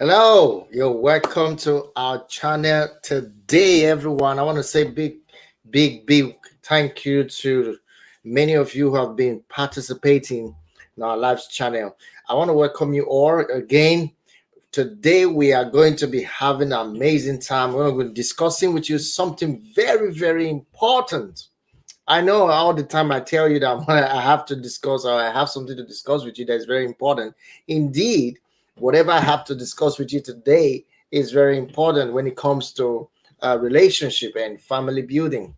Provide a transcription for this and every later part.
Hello, you're welcome to our channel today, everyone. I want to say big thank you to many of you who have been participating in our live channel. I want to welcome you all again. Today, we are going to be having an amazing time. We're going to be discussing with you something very important. I know all the time I tell you that I have to discuss or I have something to discuss with you that is very important. Indeed, whatever I have to discuss with you today is very important when it comes to relationship and family building,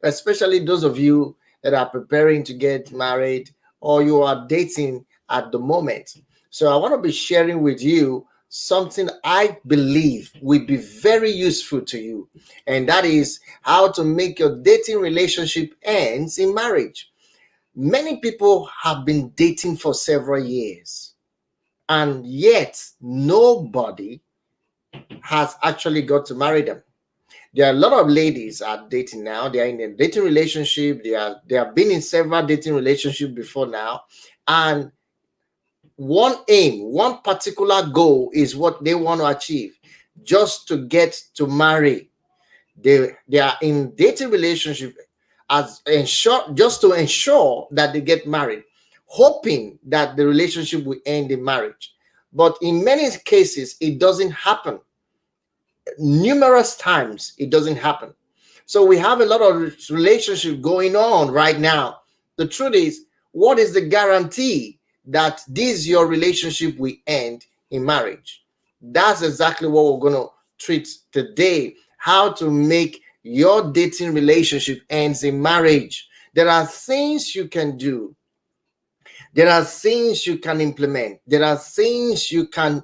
especially those of you that are preparing to get married or you are dating at the moment. So I want to be sharing with you something I believe will be very useful to you, and that is how to make your dating relationship ends in marriage. Many people have been dating for several years, and yet nobody has actually got to marry them. There are a lot of ladies are dating now. They are in a dating relationship. They have been in several dating relationships before now, and one particular goal is what they want to achieve, just to get to marry. They are in dating relationship as ensure just to ensure that they get married, hoping that the relationship will end in marriage. But in many cases, it doesn't happen. Numerous times, it doesn't happen. So we have a lot of relationship going on right now. The truth is, what is the guarantee that this your relationship will end in marriage? That's exactly what we're going to treat today. How to make your dating relationship ends in marriage. There are things you can do. There are things you can implement. There are things you can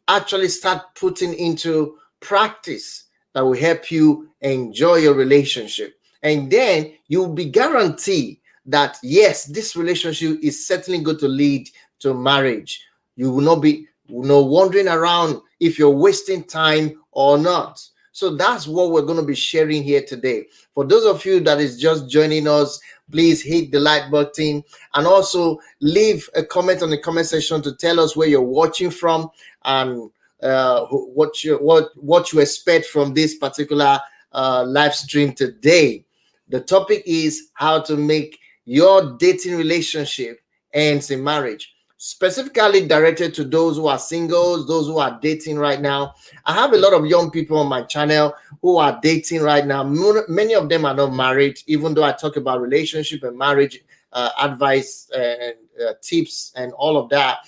actually start putting into practice that will help you enjoy your relationship. And then you'll be guaranteed that, yes, this relationship is certainly going to lead to marriage. You will not be wandering around if you're wasting time or not. So that's what we're going to be sharing here today. For those of you that is just joining us, please hit the like button and also leave a comment on the comment section to tell us where you're watching from and what you expect from this particular live stream today. The topic is how to make your dating relationship ends in marriage, specifically directed to those who are singles, those who are dating right now. I have a lot of young people on my channel who are dating right now. Many of them are not married, even though I talk about relationship and marriage advice and tips and all of that.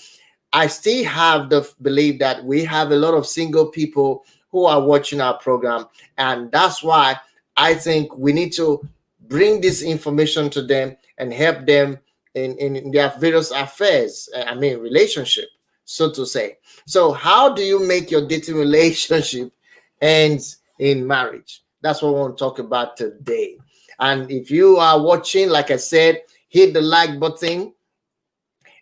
I still have the belief that we have a lot of single people who are watching our program, and that's why I think we need to bring this information to them and help them in their various affairs. I mean, relationship, so to say. So, how do you make your dating relationship ends in marriage? That's what we want to talk about today. And if you are watching, like I said, hit the like button,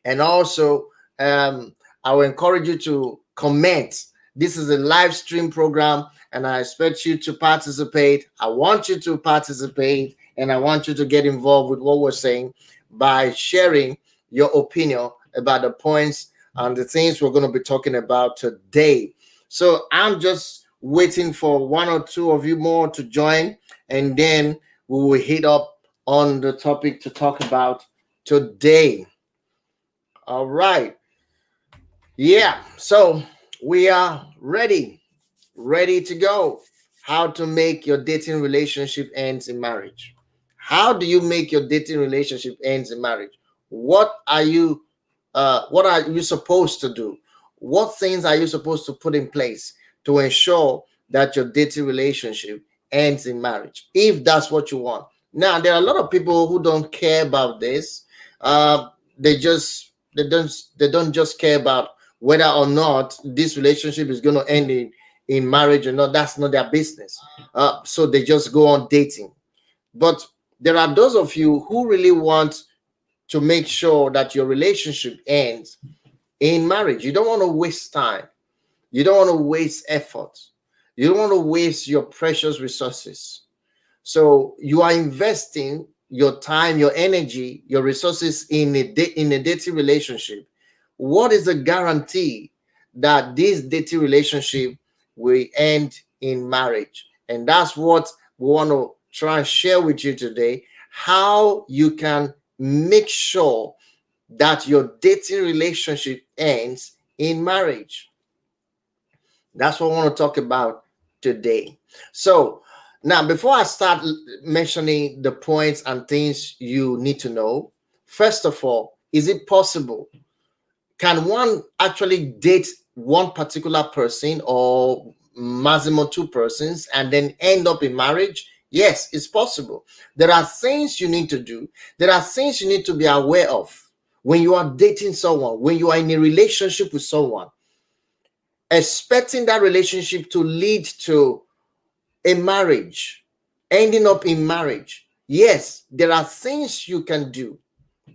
and also I will encourage you to comment. This is a live stream program, and I expect you to participate. I want you to participate, and I want you to get involved with what we're saying by sharing your opinion about the points and the things we're going to be talking about today. So I'm just waiting for one or two of you more to join, and then we will hit up on the topic to talk about today. All right. Yeah. So we are ready to go. How to make your dating relationship ends in marriage. How do you make your dating relationship ends in marriage? What are you supposed to do? What things are you supposed to put in place to ensure that your dating relationship ends in marriage, if that's what you want? Now, there are a lot of people who don't care about this. They don't just care about whether or not this relationship is going to end in marriage or not. That's not their business. So they just go on dating. But there are those of you who really want to make sure that your relationship ends in marriage. You don't want to waste time. You don't want to waste effort. You don't want to waste your precious resources. So you are investing your time, your energy, your resources in a dating relationship. What is the guarantee that this dating relationship will end in marriage. And that's what we want to try and share with you today, how you can make sure that your dating relationship ends in marriage. That's what I want to talk about today. So, now before I start mentioning the points and things you need to know, first of all, is it possible? Can one actually date one particular person or maximum two persons and then end up in marriage? Yes, it's possible. There are things you need to do. There are things you need to be aware of when you are dating someone, when you are in a relationship with someone, expecting that relationship to lead to a marriage, ending up in marriage. Yes, there are things you can do.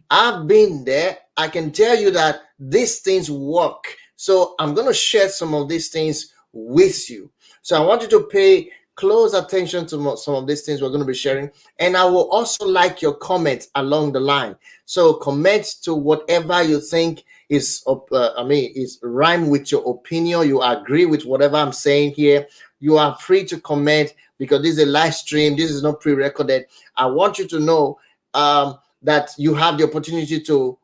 I've been there. I can tell you that these things work. So I'm going to share some of these things with you. So I want you to pay close attention to some of these things we're going to be sharing. And I will also like your comments along the line. So comment to whatever you think is, is rhyme with your opinion. You agree with whatever I'm saying here. You are free to comment because this is a live stream. This is not pre-recorded. I want you to know that you have the opportunity to,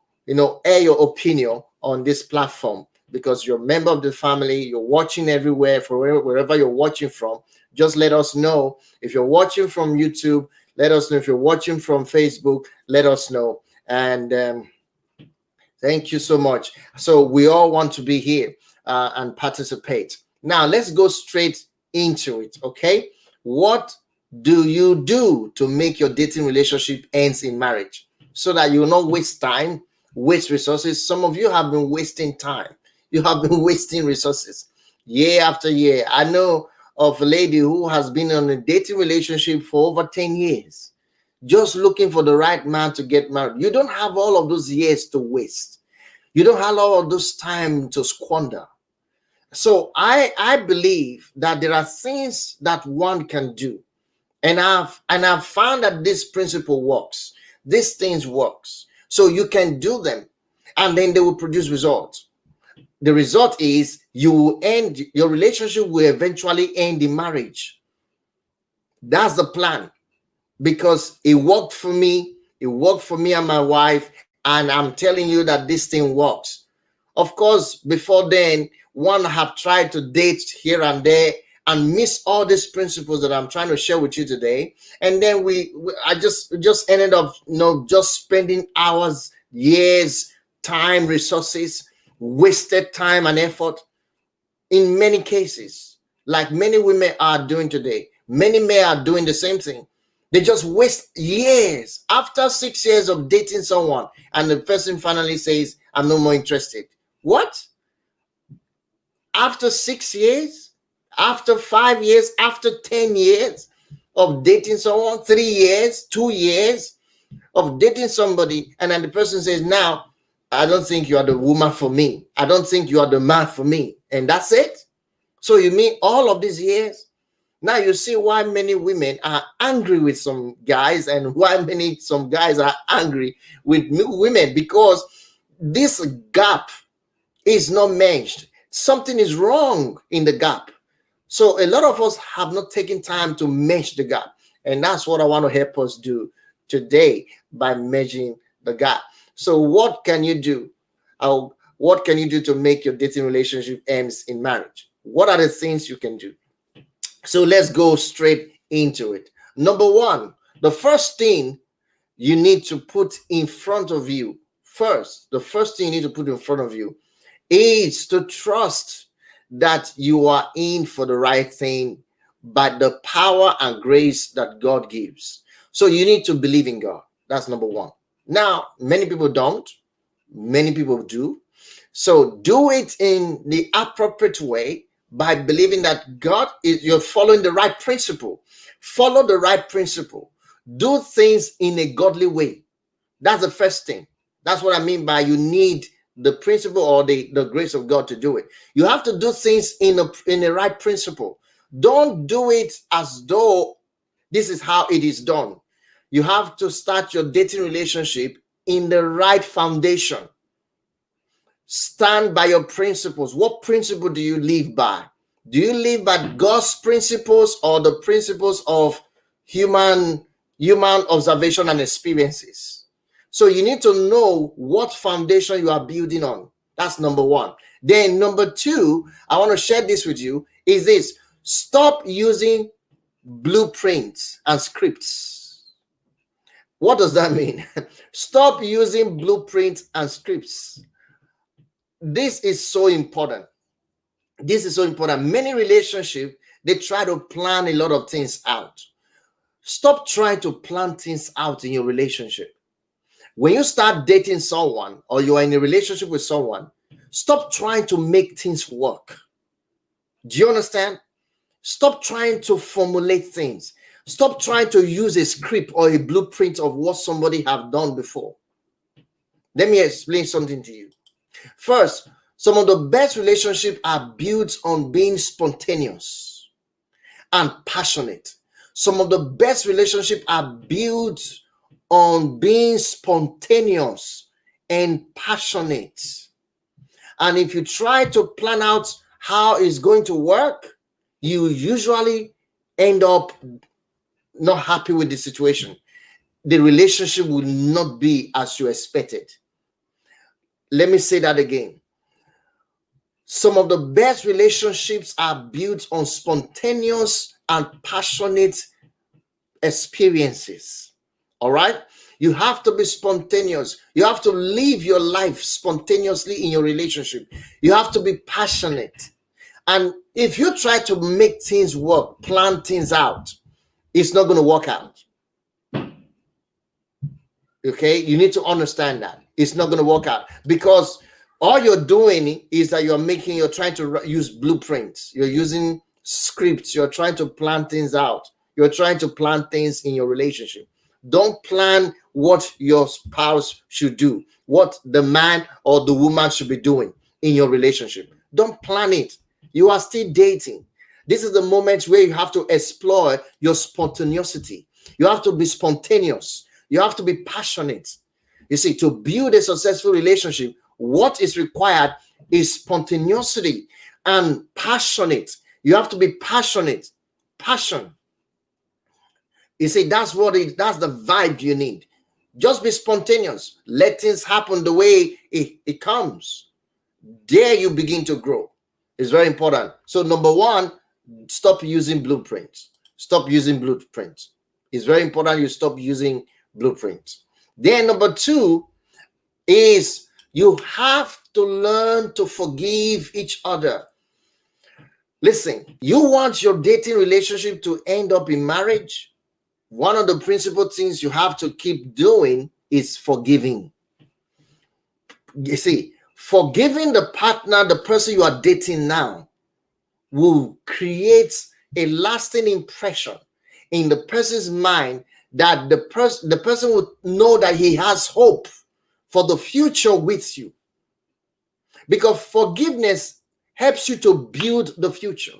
air your opinion on this platform because you're a member of the family. You're watching everywhere, from wherever you're watching from. Just let us know. If you're watching from YouTube, let us know. If you're watching from Facebook, let us know. And thank you so much. So we all want to be here and participate. Now let's go straight into it. Okay, what do you do to make your dating relationship ends in marriage so that you will not waste time, waste resources? Some of you have been wasting time. You have been wasting resources year after year. I know of a lady who has been in a dating relationship for over 10 years, just looking for the right man to get married. You don't have all of those years to waste. You don't have all of those time to squander. So I believe that there are things that one can do, and I've found that this principle works. These things works. So you can do them, and then they will produce results. The result is you will end your relationship will eventually end in marriage. That's the plan because it worked for me. It worked for me and my wife, and I'm telling you that this thing works. Of course, before then, one have tried to date here and there and miss all these principles that I'm trying to share with you today. And then I just ended up, just spending hours, years, time, resources, wasted time and effort in many cases, like many women are doing today. Many men are doing the same thing. They just waste years after 6 years of dating someone, and the person finally says, I'm no more interested. What? After 6 years, after 5 years, after 10 years of dating someone, 3 years, 2 years of dating somebody, and then the person says, now, I don't think you are the woman for me. I don't think you are the man for me. And that's it. So you mean all of these years? Now you see why many women are angry with some guys and why some guys are angry with women, because this gap is not matched. Something is wrong in the gap. So a lot of us have not taken time to match the gap. And that's what I want to help us do today by measuring the gap. So what can you do? What can you do to make your dating relationship ends in marriage? What are the things you can do? So let's go straight into it. Number one, the first thing you need to put in front of you the first thing you need to put in front of you is to trust that you are in for the right thing by the power and grace that God gives. So you need to believe in God. That's number one. Now, many people don't. Many people do. So do it in the appropriate way by believing that you're following the right principle. Follow the right principle. Do things in a godly way. That's the first thing. That's what I mean by you need the principle or the grace of God to do it. You have to do things in a right principle. Don't do it as though this is how it is done. You have to start your dating relationship in the right foundation. Stand by your principles. What principle do you live by? Do you live by God's principles or the principles of human observation and experiences? So you need to know what foundation you are building on. That's number one. Then number two, I want to share this with you, is this: stop using blueprints and scripts. What does that mean? Stop using blueprints and scripts. This is so important. This is so important. Many relationships, they try to plan a lot of things out. Stop trying to plan things out in your relationship. When you start dating someone or you are in a relationship with someone, stop trying to make things work. Do you understand? Stop trying to formulate things. Stop trying to use a script or a blueprint of what somebody have done before. Let me explain something to you. First, some of the best relationships are built on being spontaneous and passionate. Some of the best relationships are built on being spontaneous and passionate. And if you try to plan out how it's going to work, you usually end up not happy with the situation. The relationship will not be as you expected. Let me say that again. Some of the best relationships are built on spontaneous and passionate experiences. All right? You have to be spontaneous. You have to live your life spontaneously in your relationship. You have to be passionate. And if you try to make things work, plan things out, it's not going to work out. Okay? You need to understand that. It's not going to work out, because all you're doing is that you're trying to use blueprints. You're using scripts. You're trying to plan things out. You're trying to plan things in your relationship. Don't plan what your spouse should do, what the man or the woman should be doing in your relationship. Don't plan it. You are still dating. This is the moment where you have to explore your spontaneity. You have to be spontaneous. You have to be passionate. You see, to build a successful relationship, what is required is spontaneity and passionate. You have to be passionate. Passion. You see, that's the vibe you need. Just be spontaneous. Let things happen the way it comes. There you begin to grow. It's very important. So number one, stop using blueprints. Stop using blueprints. It's very important you stop using blueprints. Then number two is you have to learn to forgive each other. Listen, you want your dating relationship to end up in marriage? One of the principal things you have to keep doing is forgiving. You see, forgiving the partner, the person you are dating now, will create a lasting impression in the person's mind, that the person will know that he has hope for the future with you. Because forgiveness helps you to build the future.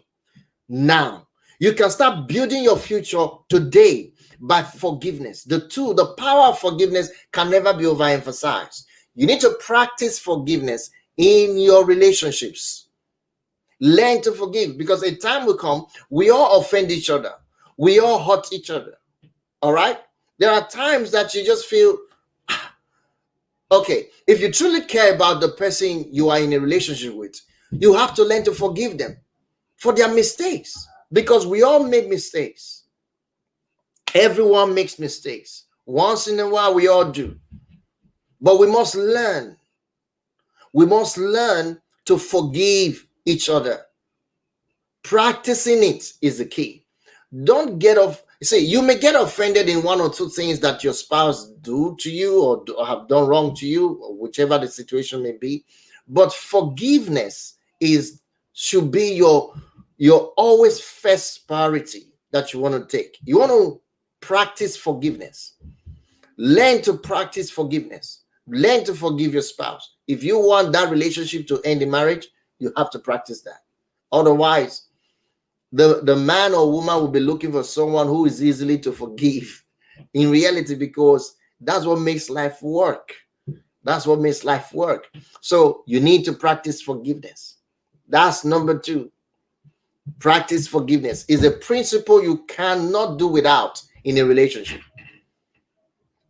Now, you can start building your future today by forgiveness. The power of forgiveness can never be overemphasized. You need to practice forgiveness in your relationships. Learn to forgive, because a time will come, we all offend each other. We all hurt each other. All right? There are times that you just feel, okay, if you truly care about the person you are in a relationship with, you have to learn to forgive them for their mistakes, because we all make mistakes. Everyone makes mistakes. Once in a while, we all do. But we must learn. We must learn to forgive each other. Practicing it is the key. Don't get off. See, you may get offended in one or two things that your spouse do to you or have done wrong to you, or whichever the situation may be. But forgiveness should be your always first priority that you want to take. You want to practice forgiveness. Learn to practice forgiveness. Learn to forgive your spouse. If you want that relationship to end in marriage, you have to practice that. Otherwise, the man or woman will be looking for someone who is easily to forgive in reality, because that's what makes life work. That's what makes life work. So you need to practice forgiveness. That's number two. Practice forgiveness is a principle you cannot do without in a relationship.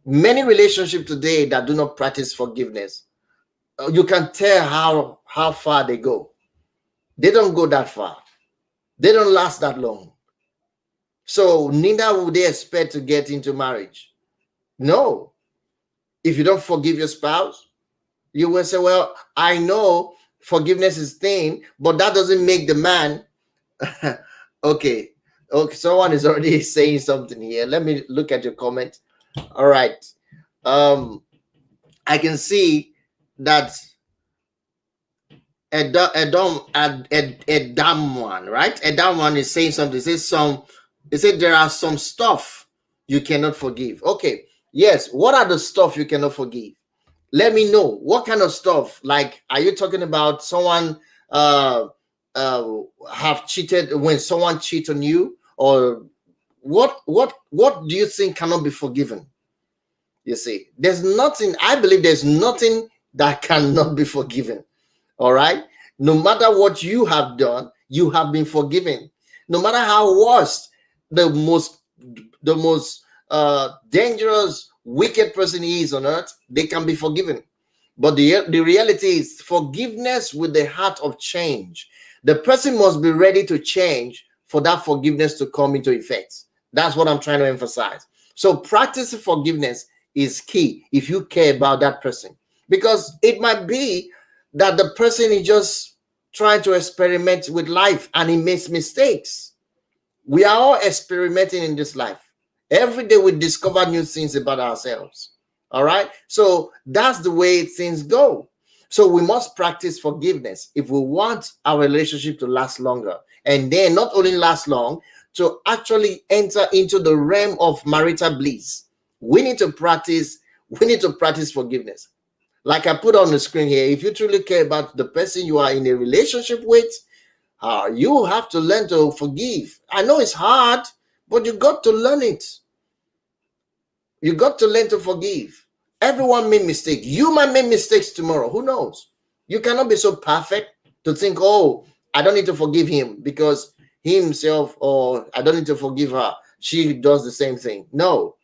Many relationships today that do not practice forgiveness, you can tell how far they go. They don't go that far. They don't last that long. So neither would they expect to get into marriage. No. If you don't forgive your spouse, you will say, well, I know forgiveness is thing, but that doesn't make the man. Okay. Okay, someone is already saying something here. Let me look at your comment. All right. I can see that Edam one, right? Edam one is saying something. It said there are some stuff you cannot forgive. Okay. Yes. What are the stuff you cannot forgive? Let me know what kind of stuff. Like, are you talking about someone uh have cheated, when someone cheats on you, or what do you think cannot be forgiven? You see, there's nothing. I believe there's nothing that cannot be forgiven. All right. No matter what you have done, you have been forgiven. No matter how worst the most dangerous, wicked person is on earth, they can be forgiven. But the reality is forgiveness with the heart of change. The person must be ready to change for that forgiveness to come into effect. That's what I'm trying to emphasize. So practicing forgiveness is key if you care about that person, because it might be that the person is just trying to experiment with life and he makes mistakes. We are all experimenting in this life. Every day we discover new things about ourselves. All right. So that's the way things go. So we must practice forgiveness if we want our relationship to last longer. And then not only last long, to actually enter into the realm of marital bliss. We need to practice forgiveness. Like I put on the screen here, if you truly care about the person you are in a relationship with, you have to learn to forgive. I know it's hard, but you got to learn it. You got to learn to forgive. Everyone made mistakes. You might make mistakes tomorrow. Who knows? You cannot be so perfect to think, oh, I don't need to forgive him because he himself, or I don't need to forgive her, she does the same thing. No,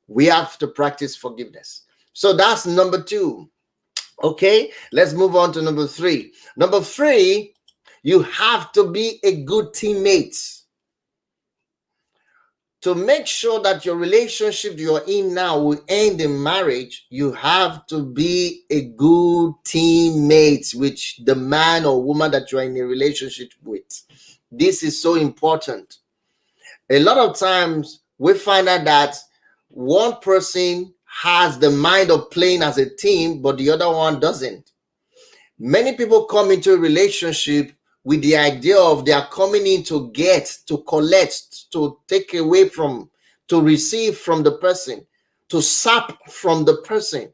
we have to practice forgiveness. So that's number two. Okay, let's move on to number three. Number three, you have to be a good teammate. To make sure that your relationship you're in now will end in marriage, you have to be a good teammate with the man or woman that you're in a relationship with. This is so important. A lot of times we find out that one person has the mind of playing as a team, but the other one doesn't. Many people come into a relationship with the idea of they are coming in to get, to collect, to take away from, to receive from the person, to sap from the person.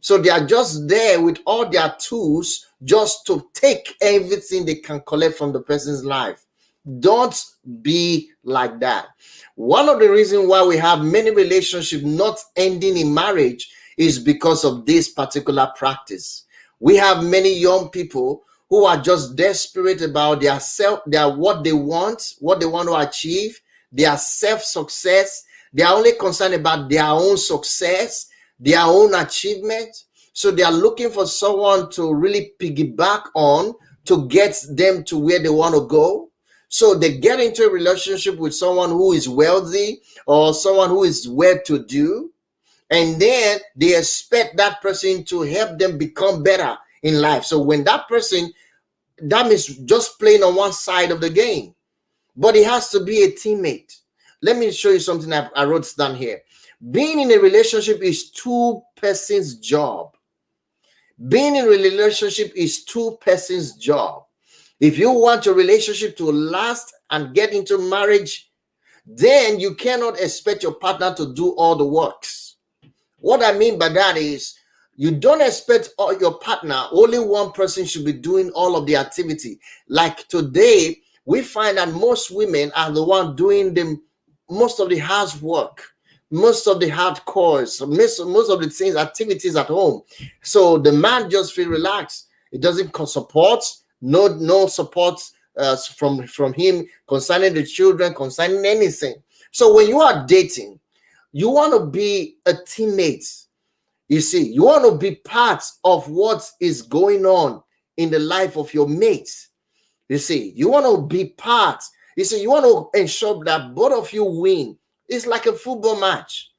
So they are just there with all their tools just to take everything they can collect from the person's life. Don't be like that. One of the reasons why we have many relationships not ending in marriage is because of this particular practice. We have many young people who are just desperate about what they want to achieve, their self-success. They are only concerned about their own success, their own achievement. So they are looking for someone to really piggyback on to get them to where they want to go. So they get into a relationship with someone who is wealthy or someone who is well-to-do, and then they expect that person to help them become better in life. So when that means just playing on one side of the game, but it has to be a teammate. Let me show you something I wrote down here. Being in a relationship is two persons' job. Being in a relationship is two persons' job. If you want your relationship to last and get into marriage, then you cannot expect your partner to do all the works. What I mean by that is, you don't expect your partner, only one person should be doing all of the activity. Like today, we find that most women are the one doing most of the housework. most of the hardcores, most of the things, activities at home. So the man just feel relaxed. It doesn't support, no support from him concerning the children, concerning anything. So when you are dating, you want to be a teammate. You see, you want to be part of what is going on in the life of your mate. You see, you want to be part. You see, you want to ensure that both of you win. It's like a football match.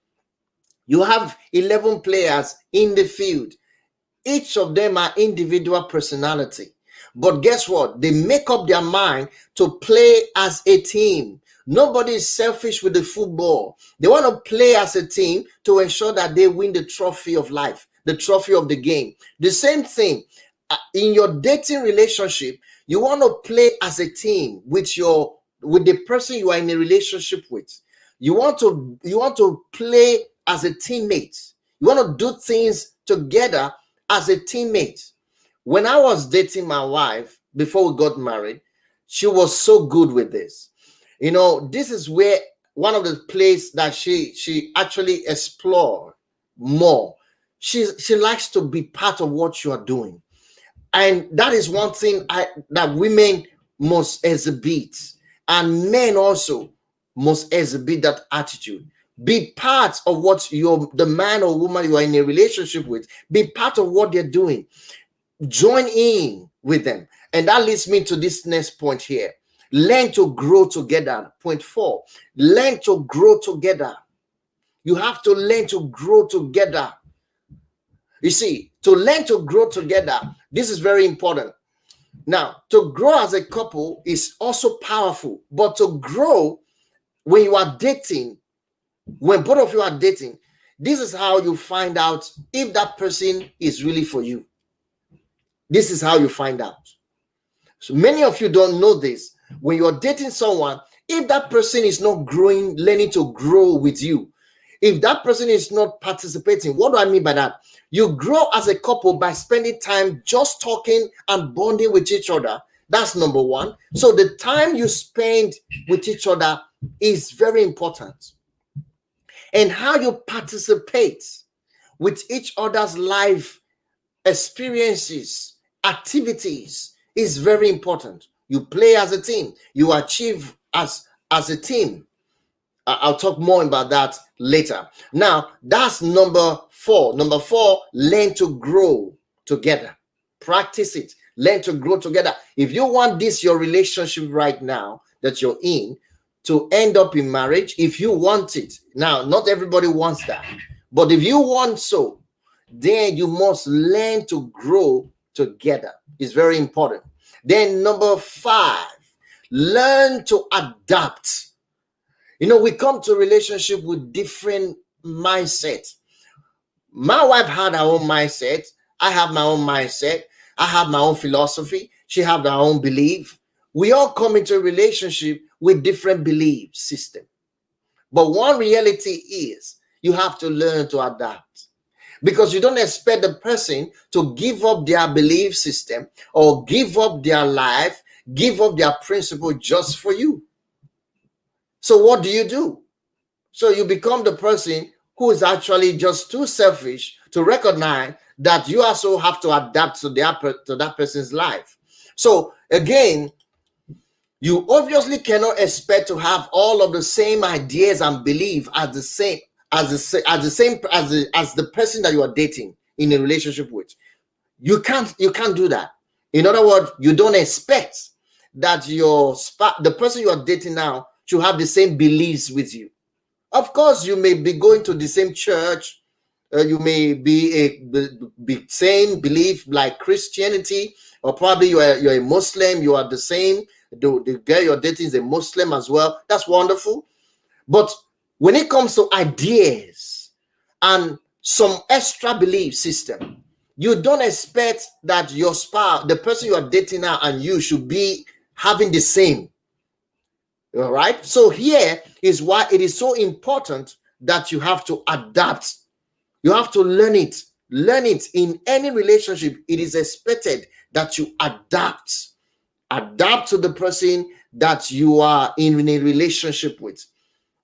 You have 11 players in the field. Each of them are individual personality. But guess what? They make up their mind to play as a team. Nobody is selfish with the football. They want to play as a team to ensure that they win the trophy of life, the trophy of the game. The same thing in your dating relationship. You want to play as a team with the person you are in a relationship with. You want to play as a teammate. You want to do things together as a teammate. When I was dating my wife before we got married, she was so good with this. This is where one of the places that she actually explored more. She likes to be part of what you are doing. And that is one thing that women must exhibit, and men also must exhibit that attitude. Be part of what the man or woman you are in a relationship with, be part of what they're doing. Join in with them. And that leads me to this next point here. Learn to grow together. Point 4. Learn to grow together. You have to learn to grow together. You see, to learn to grow together, this is very important. Now, to grow as a couple is also powerful, but to grow when you are dating, when both of you are dating, this is how you find out if that person is really for you. This is how you find out. So many of you don't know this. When you're dating someone, if that person is not growing, learning to grow with you, if that person is not participating, what do I mean by that? You grow as a couple by spending time just talking and bonding with each other. That's number one. So the time you spend with each other is very important. And how you participate with each other's life experiences, activities is very important. You play as a team. You achieve as a team. I'll talk more about that later. Now, that's number 4. Number 4, learn to grow together. Practice it. Learn to grow together. If you want this, your relationship right now that you're in, to end up in marriage, if you want it. Now, not everybody wants that. But if you want so, then you must learn to grow together. It's very important. Then number 5, learn to adapt. We come to a relationship with different mindsets. My wife had her own mindset. I have my own mindset. I have my own philosophy. She has her own belief. We all come into a relationship with different belief system. But one reality is you have to learn to adapt, because you don't expect the person to give up their belief system or give up their life, give up their principle just for you. So what do? So you become the person who is actually just too selfish to recognize that you also have to adapt to that person's life. So again, you obviously cannot expect to have all of the same ideas and belief as the person that you are dating in a relationship with. You can't do that. In other words, you don't expect that the person you are dating now should have the same beliefs with you. Of course, you may be going to the same church. You may be same belief like Christianity, or probably you're a Muslim. You are the same. The girl you're dating is a Muslim as well. That's wonderful. But when it comes to ideas and some extra belief system, you don't expect that your spouse, the person you are dating now, and you should be having the same. All right. So here is why it is so important that you have to adapt. You have to learn it. Learn it. In any relationship, it is expected that you adapt. Adapt to the person that you are in a relationship with.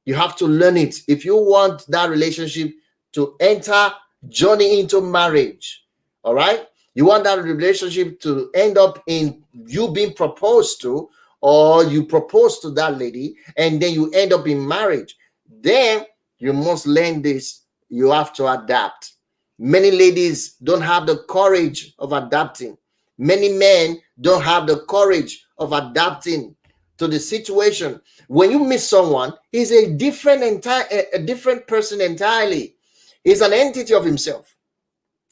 You have to learn it if you want that relationship to enter, journey into marriage. All right? You want that relationship to end up in you being proposed to, or you propose to that lady and then you end up in marriage. Then you must learn this. You have to adapt. Many ladies don't have the courage of adapting. Many men don't have the courage of adapting to the situation. When you meet someone, he's a different person entirely. He's an entity of himself.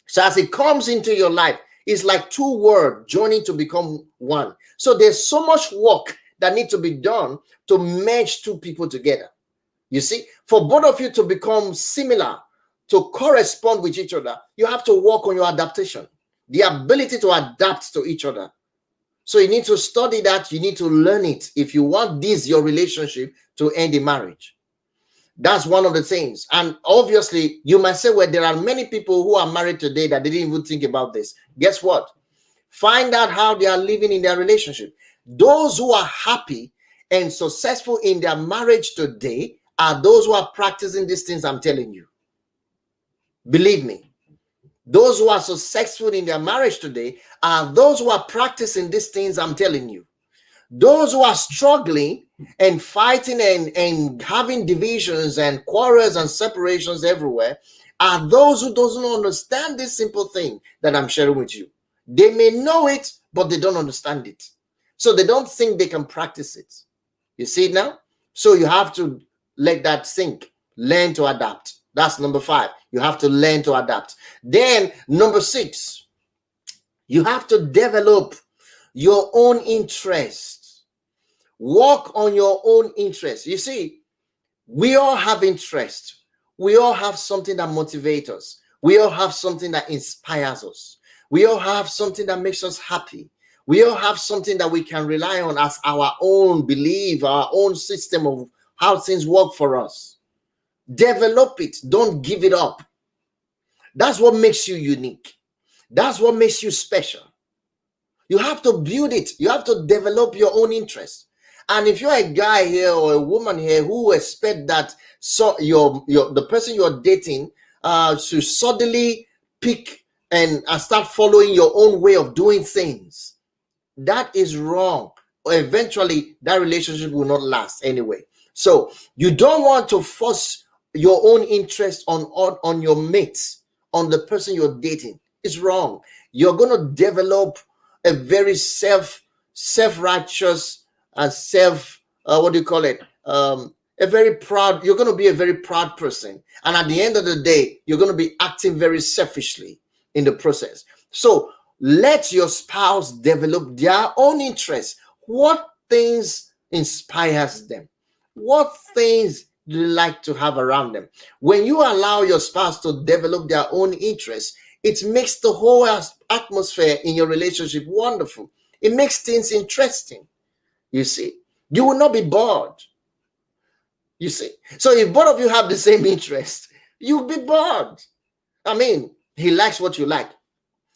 So as it comes into your life, it's like two words joining to become one. So there's so much work that needs to be done to merge two people together. You see, for both of you to become similar, to correspond with each other, you have to work on your adaptation, the ability to adapt to each other. So you need to study that. You need to learn it if you want this, your relationship, to end in marriage. That's one of the things. And obviously, you might say, well, there are many people who are married today that didn't even think about this. Guess what? Find out how they are living in their relationship. Those who are happy and successful in their marriage today are those who are practicing these things I'm telling you. Believe me. Those who are successful in their marriage today are those who are practicing these things I'm telling you. Those who are struggling and fighting and having divisions and quarrels and separations everywhere are those who doesn't understand this simple thing that I'm sharing with you. They may know it, but they don't understand it. So they don't think they can practice it. You see it now? So you have to let that sink. Learn to adapt. That's number 5. You have to learn to adapt. Then number 6, you have to develop your own interest. Work on your own interest. You see, we all have interest. We all have something that motivates us. We all have something that inspires us. We all have something that makes us happy. We all have something that we can rely on as our own belief, our own system of how things work for us. Develop it. Don't give it up. That's what makes you unique. That's what makes you special. You have to build it. You have to develop your own interest. And if you're a guy here or a woman here who expect that the person you're dating should suddenly pick and start following your own way of doing things, that is wrong. Eventually, that relationship will not last anyway. So you don't want to force your own interest on your mates, on the person you're dating. It's wrong. You're going to develop a very self-righteous and what do you call it? You're going to be a very proud person. And at the end of the day, you're going to be acting very selfishly in the process. So let your spouse develop their own interests. What things inspires them? What things do you like to have around them? When you allow your spouse to develop their own interests, it makes the whole atmosphere in your relationship wonderful. It makes things interesting. You see, you will not be bored. You see, so if both of you have the same interest, you'll be bored. I mean, he likes what you like.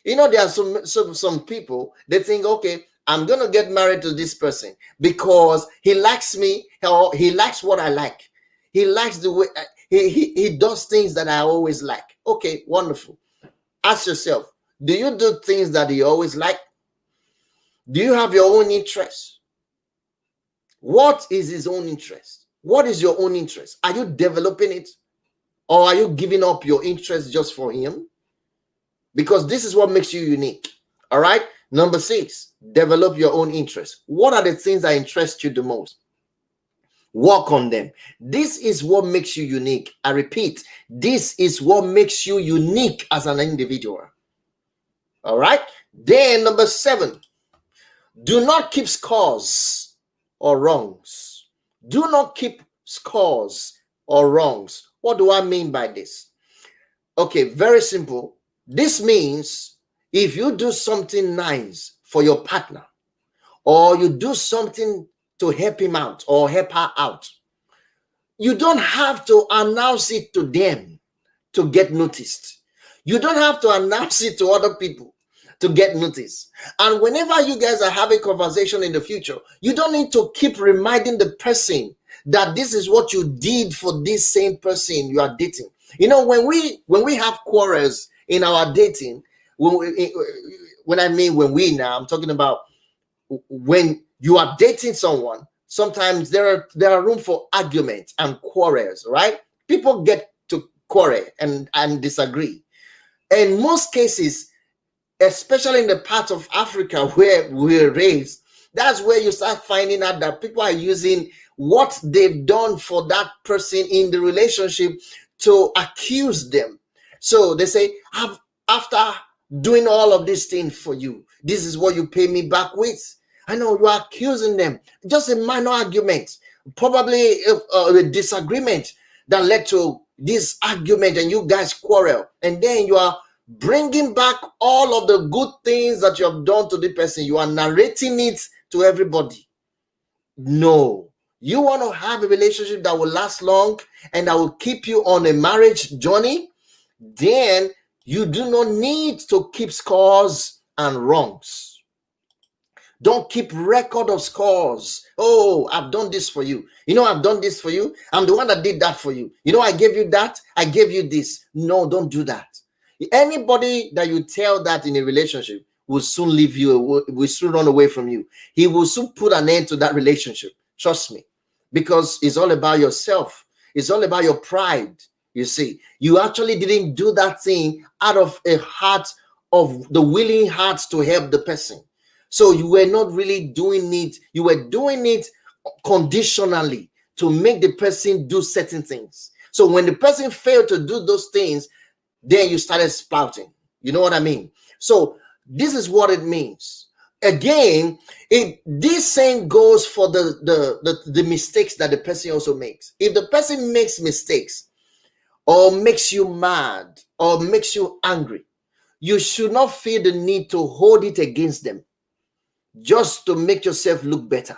You know, there are some people, they think, okay, I'm going to get married to this person because he likes me, or he likes what I like. He likes the way he does things that I always like. Okay, wonderful. Ask yourself, do you do things that he always like? Do you have your own interest? What is his own interest? What is your own interest? Are you developing it? Or are you giving up your interest just for him? Because this is what makes you unique. All right. Number 6, develop your own interest. What are the things that interest you the most? Work on them. This is what makes you unique. I repeat, this is what makes you unique as an individual. All right. Then number 7, do not keep scores or wrongs. Do not keep scores or wrongs. What do I mean by this? Okay, very simple. This means if you do something nice for your partner, or you do something to help him out or help her out, you don't have to announce it to them to get noticed. You don't have to announce it to other people to get noticed. And whenever you guys are having conversation in the future, you don't need to keep reminding the person that this is what you did for this same person you are dating. You know, when we have quarrels in our dating, when I mean when we now, I'm talking about when you are dating someone. Sometimes there are room for arguments and quarrels, right? People get to quarrel and disagree. In most cases, especially in the part of Africa where we're raised, that's where you start finding out that people are using what they've done for that person in the relationship to accuse them. So they say, after doing all of these things for you, this is what you pay me back with. I know you are accusing them. Just a minor argument, probably a disagreement that led to this argument, and you guys quarrel, and then you are bringing back all of the good things that you have done to the person. You are narrating it to everybody. No, you want to have a relationship that will last long and that will keep you on a marriage journey, then you do not need to keep scores and wrongs. Don't keep record of scores. Oh, I've done this for you. You know, I've done this for you. I'm the one that did that for you. You know, I gave you that. I gave you this. No, don't do that. Anybody that you tell that in a relationship will soon leave you, will soon run away from you. He will soon put an end to that relationship. Trust me. Because it's all about yourself. It's all about your pride. You see, you actually didn't do that thing out of a heart of the willing heart to help the person. So you were not really doing it. You were doing it conditionally to make the person do certain things. So when the person failed to do those things, then you started spouting. You know what I mean? So this is what it means. Again, this same goes for the mistakes that the person also makes. If the person makes mistakes or makes you mad or makes you angry, you should not feel the need to hold it against them just to make yourself look better.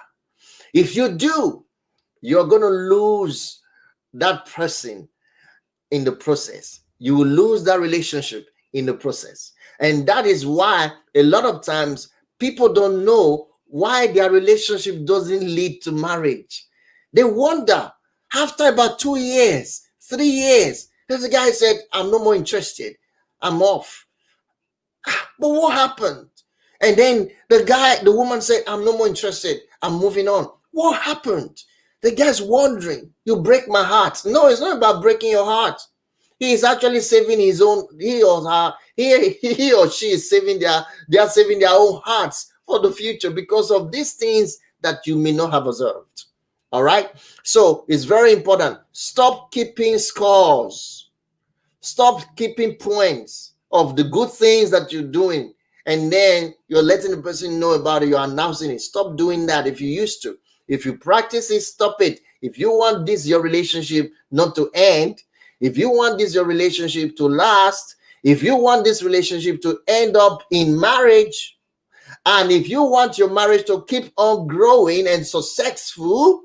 If you do, you're going to lose that person in the process. You will lose that relationship in the process. And that is why a lot of times people don't know why their relationship doesn't lead to marriage. They wonder after about 2 years, 3 years, there's a guy said, I'm no more interested. I'm off. But what happened? And then the woman said, I'm no more interested. I'm moving on. What happened? The guy's wondering. You break my heart. No, it's not about breaking your heart. He is actually saving his own, he or her, he or she is saving they are saving their own hearts for the future because of these things that you may not have observed. All right. So it's very important. Stop keeping scores. Stop keeping points of the good things that you're doing. And then you're letting the person know about it. You're announcing it. Stop doing that if you used to. If you practice it, stop it. If you want this, your relationship not to end, if you want this, your relationship to last, if you want this relationship to end up in marriage, and if you want your marriage to keep on growing and successful,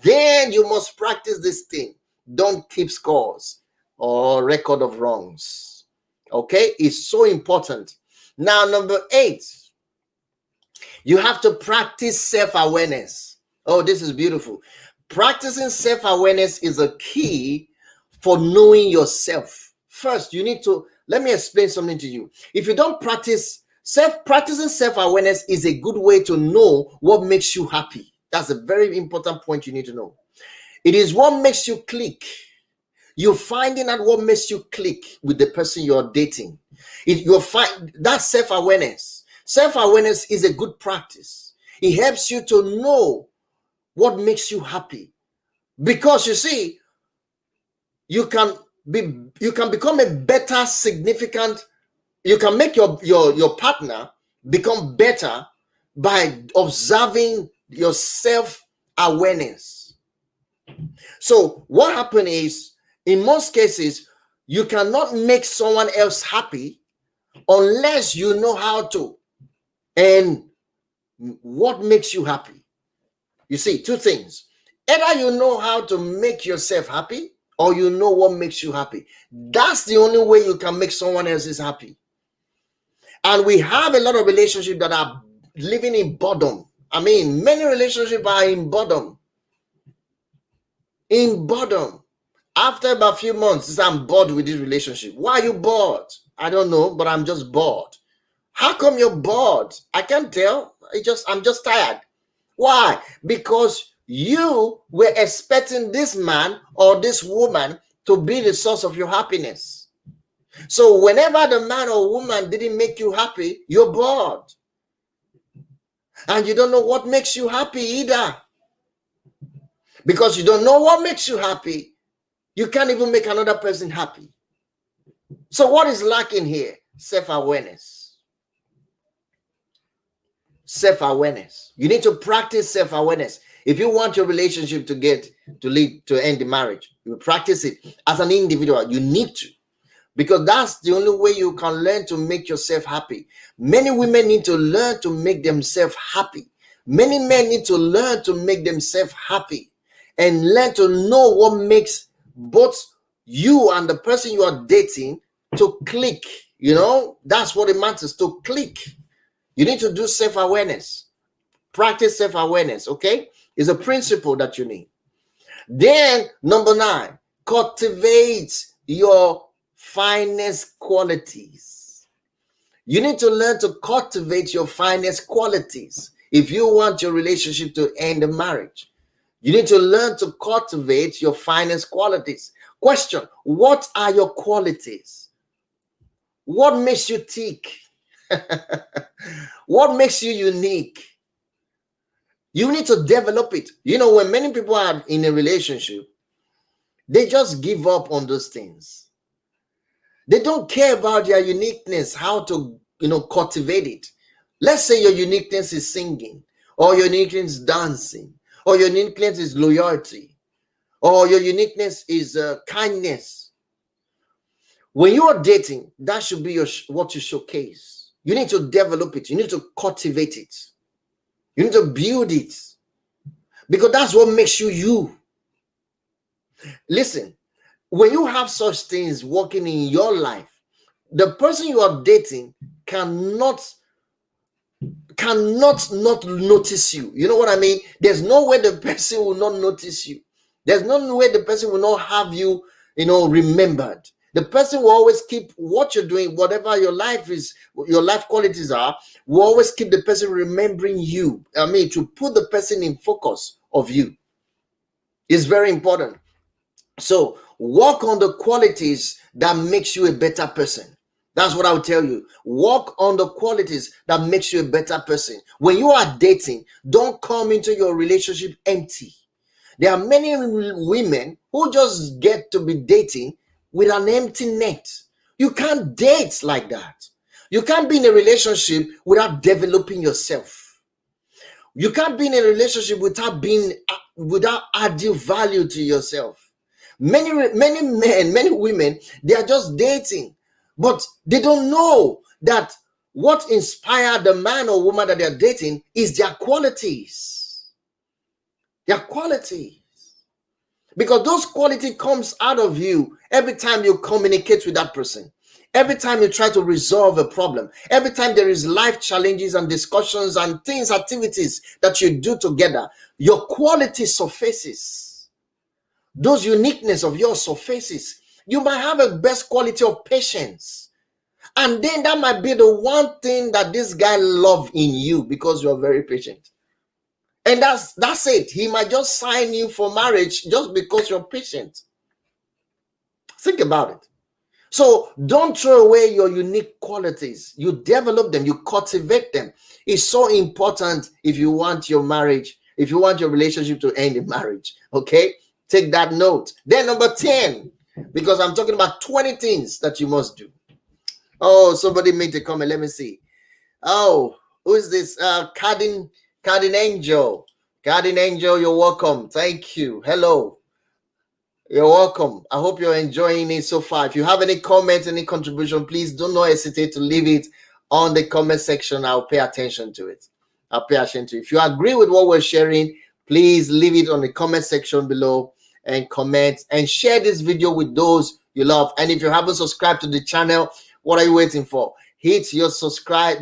then you must practice this thing. Don't keep scores or record of wrongs. Okay, it's so important. Now, number 8, you have to practice self-awareness. Oh, this is beautiful. Practicing self-awareness is a key for knowing yourself. First, you need to, let me explain something to you. If you don't practicing self-awareness is a good way to know what makes you happy. That's a very important point you need to know. It is what makes you click. You're finding out what makes you click with the person you're dating. You'll find that self-awareness. Self-awareness is a good practice. It helps you to know what makes you happy. Because you see, you can become a better significant, you can make your partner become better by observing your self-awareness. So what happened is, in most cases, you cannot make someone else happy unless you know how to and what makes you happy. You see, 2 things. Either you know how to make yourself happy or you know what makes you happy. That's the only way you can make someone else happy. And we have a lot of relationships that are living in boredom. I mean, many relationships are in boredom. in boredom. After about a few months, he said, I'm bored with this relationship. Why are you bored? I don't know, but I'm just bored. How come you're bored? I can't tell. I'm just tired. Why? Because you were expecting this man or this woman to be the source of your happiness. So whenever the man or woman didn't make you happy, you're bored. And you don't know what makes you happy either. Because you don't know what makes you happy, you can't even make another person happy. So what is lacking here? Self-awareness. Self-awareness. You need to practice self-awareness. If you want your relationship to lead to end the marriage, you practice it as an individual. You need to, because that's the only way you can learn to make yourself happy. Many women need to learn to make themselves happy. Many men need to learn to make themselves happy and learn to know what makes both you and the person you are dating to click. You know, that's what it matters, to click. You need to do self-awareness. Practice self-awareness, okay? It's a principle that you need. Then, number 9, cultivate your finest qualities. You need to learn to cultivate your finest qualities if you want your relationship to end the marriage. You need to learn to cultivate your finest qualities. Question: what are your qualities? What makes you tick? What makes you unique? You need to develop it. You know, when many people are in a relationship, they just give up on those things. They don't care about their uniqueness, how to, cultivate it. Let's say your uniqueness is singing, or your uniqueness is dancing, or your uniqueness is loyalty, or your uniqueness is kindness. When you are dating, that should be what you showcase. You need to develop it. You need to cultivate it. You need to build it, because that's what makes you you. Listen, when you have such things working in your life, the person you are dating cannot not notice you. You know what I mean? There's no way the person will not notice you. There's no way the person will not have you, remembered. The person will always keep what you're doing, whatever your life qualities are, will always keep the person remembering you. I mean, to put the person in focus of you is very important. So work on the qualities that makes you a better person. That's what I would tell you. Work on the qualities that makes you a better person. When you are dating, don't come into your relationship empty. There are many women who just get to be dating with an empty net. You can't date like that. You can't be in a relationship without developing yourself. You can't be in a relationship without adding value to yourself. Many men, many women, they are just dating, but they don't know that what inspired the man or woman that they are dating is their qualities. Their qualities. Because those qualities comes out of you every time you communicate with that person. Every time you try to resolve a problem, every time there is life challenges and discussions and things, activities that you do together, your quality surfaces. Those uniqueness of yours surfaces. You might have a best quality of patience. And then that might be the one thing that this guy loves in you, because you're very patient. And that's it. He might just sign you for marriage just because you're patient. Think about it. So don't throw away your unique qualities. You develop them, you cultivate them. It's so important if you want your marriage, if you want your relationship to end in marriage. Okay? Take that note. Then number 10, because I'm talking about 20 things that you must do. Oh, somebody made a comment. Let me see. Oh, who is this? Cardin Angel. Cardin Angel, you're welcome. Thank you. Hello. You're welcome. I hope you're enjoying it so far. If you have any comments, any contribution, please do not hesitate to leave it on the comment section. I'll pay attention to it. I'll pay attention to it. If you agree with what we're sharing, please leave it on the comment section below and comment and share this video with those you love. And if you haven't subscribed to the channel, what are you waiting for? Hit the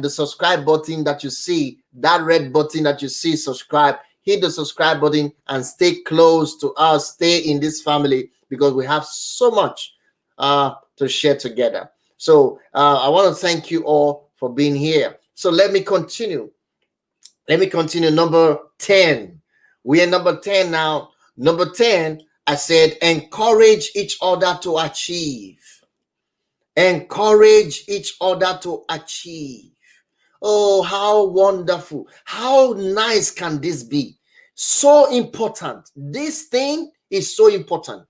subscribe button that you see, that red button that you see, subscribe. hit the subscribe button and stay close to us, stay in this family, because we have so much to share together. So I want to thank you all for being here. So let me continue. Number 10. We are number 10 now. Number 10, I said, encourage each other to achieve. Encourage each other to achieve. Oh, how wonderful. How nice can this be? So important. This thing is so important.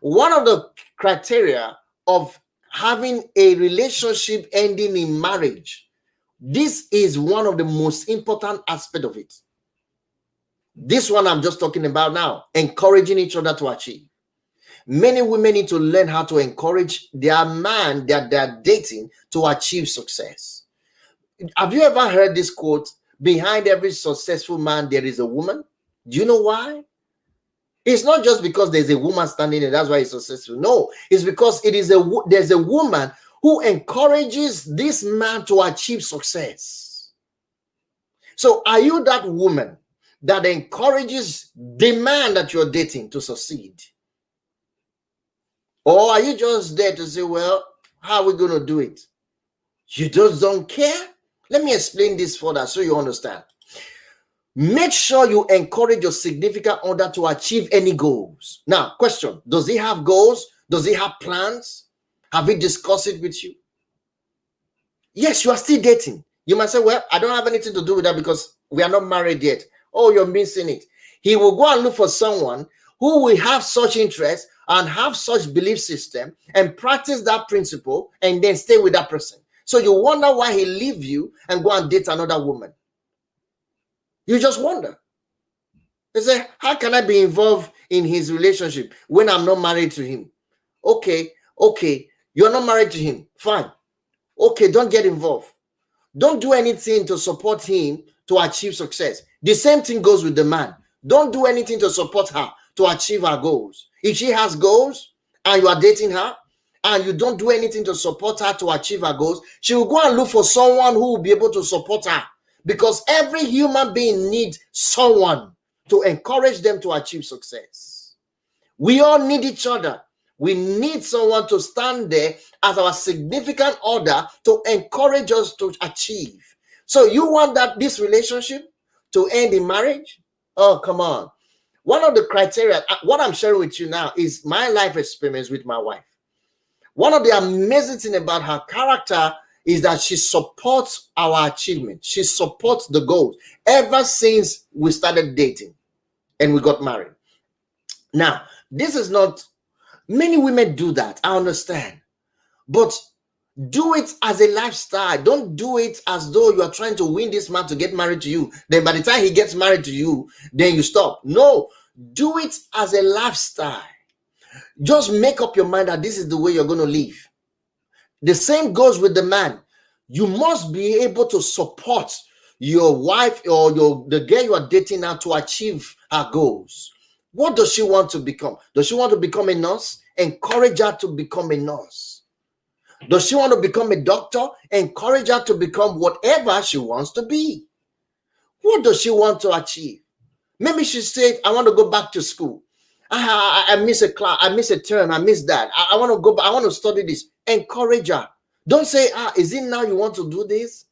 One of the criteria of having a relationship ending in marriage, this is one of the most important aspects of it. This one I'm just talking about now, encouraging each other to achieve. Many women need to learn how to encourage their man that they're dating to achieve success. Have you ever heard this quote? Behind every successful man, there is a woman. Do you know why? It's not just because there's a woman standing there, that's why he's successful. No, it's because there's a woman who encourages this man to achieve success. So are you that woman that encourages the man that you're dating to succeed? Or are you just there to say, well, how are we going to do it? You just don't care? Let me explain this further so you understand. Make sure you encourage your significant other to achieve any goals. Now, question, does he have goals? Does he have plans? Have he discussed it with you? Yes, you are still dating. You might say, well, I don't have anything to do with that because we are not married yet. Oh, you're missing it. He will go and look for someone who will have such interest and have such belief system and practice that principle and then stay with that person. So you wonder why he leave you and go and date another woman. You just wonder. You say, how can I be involved in his relationship when I'm not married to him? Okay, you're not married to him. Fine. Okay, don't get involved. Don't do anything to support him to achieve success. The same thing goes with the man. Don't do anything to support her to achieve her goals. If she has goals and you are dating her and you don't do anything to support her to achieve her goals, she will go and look for someone who will be able to support her, because every human being needs someone to encourage them to achieve success. We all need each other. We need someone to stand there as our significant other to encourage us to achieve. So you want this relationship to end in marriage? Oh, come on. One of the criteria, what I'm sharing with you now, is my life experience with my wife. One of the amazing things about her character is that she supports our achievement. She supports the goals ever since we started dating and we got married. Now, this is not, many women do that, I understand. But do it as a lifestyle. Don't do it as though you are trying to win this man to get married to you. Then by the time he gets married to you, then you stop. No, do it as a lifestyle. Just make up your mind that this is the way you're going to live. The same goes with the man. You must be able to support your wife or the girl you are dating now to achieve her goals. What does she want to become? Does she want to become a nurse? Encourage her to become a nurse. Does she want to become a doctor? Encourage her to become whatever she wants to be. What does she want to achieve? Maybe she said, I want to go back to school. I miss a class, I miss a term, I miss that. I want to go back, I want to study this. Encourage her. Don't say, is it now you want to do this?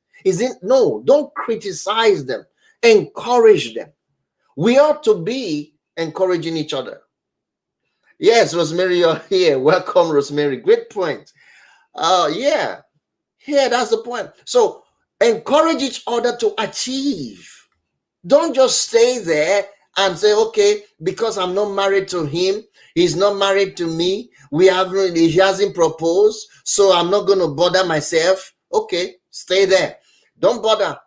No, don't criticize them. Encourage them. We ought to be encouraging each other. Yes, Rosemary, you're here. Welcome, Rosemary. Great point. Yeah, that's the point. So encourage each other to achieve. Don't just stay there and say, okay, because I'm not married to him, he's not married to me, he hasn't proposed, so I'm not going to bother myself. Okay, stay there. Don't bother.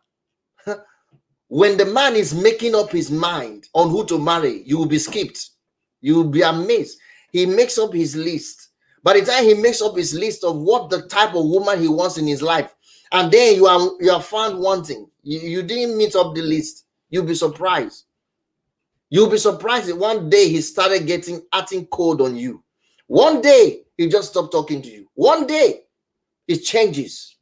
When the man is making up his mind on who to marry, you will be skipped. You will be amazed. He makes up his list. By the time he makes up his list of what the type of woman he wants in his life, and then you are found wanting, you didn't meet up the list, you'll be surprised. You'll be surprised that one day he started acting cold on you. One day he just stopped talking to you. One day it changes.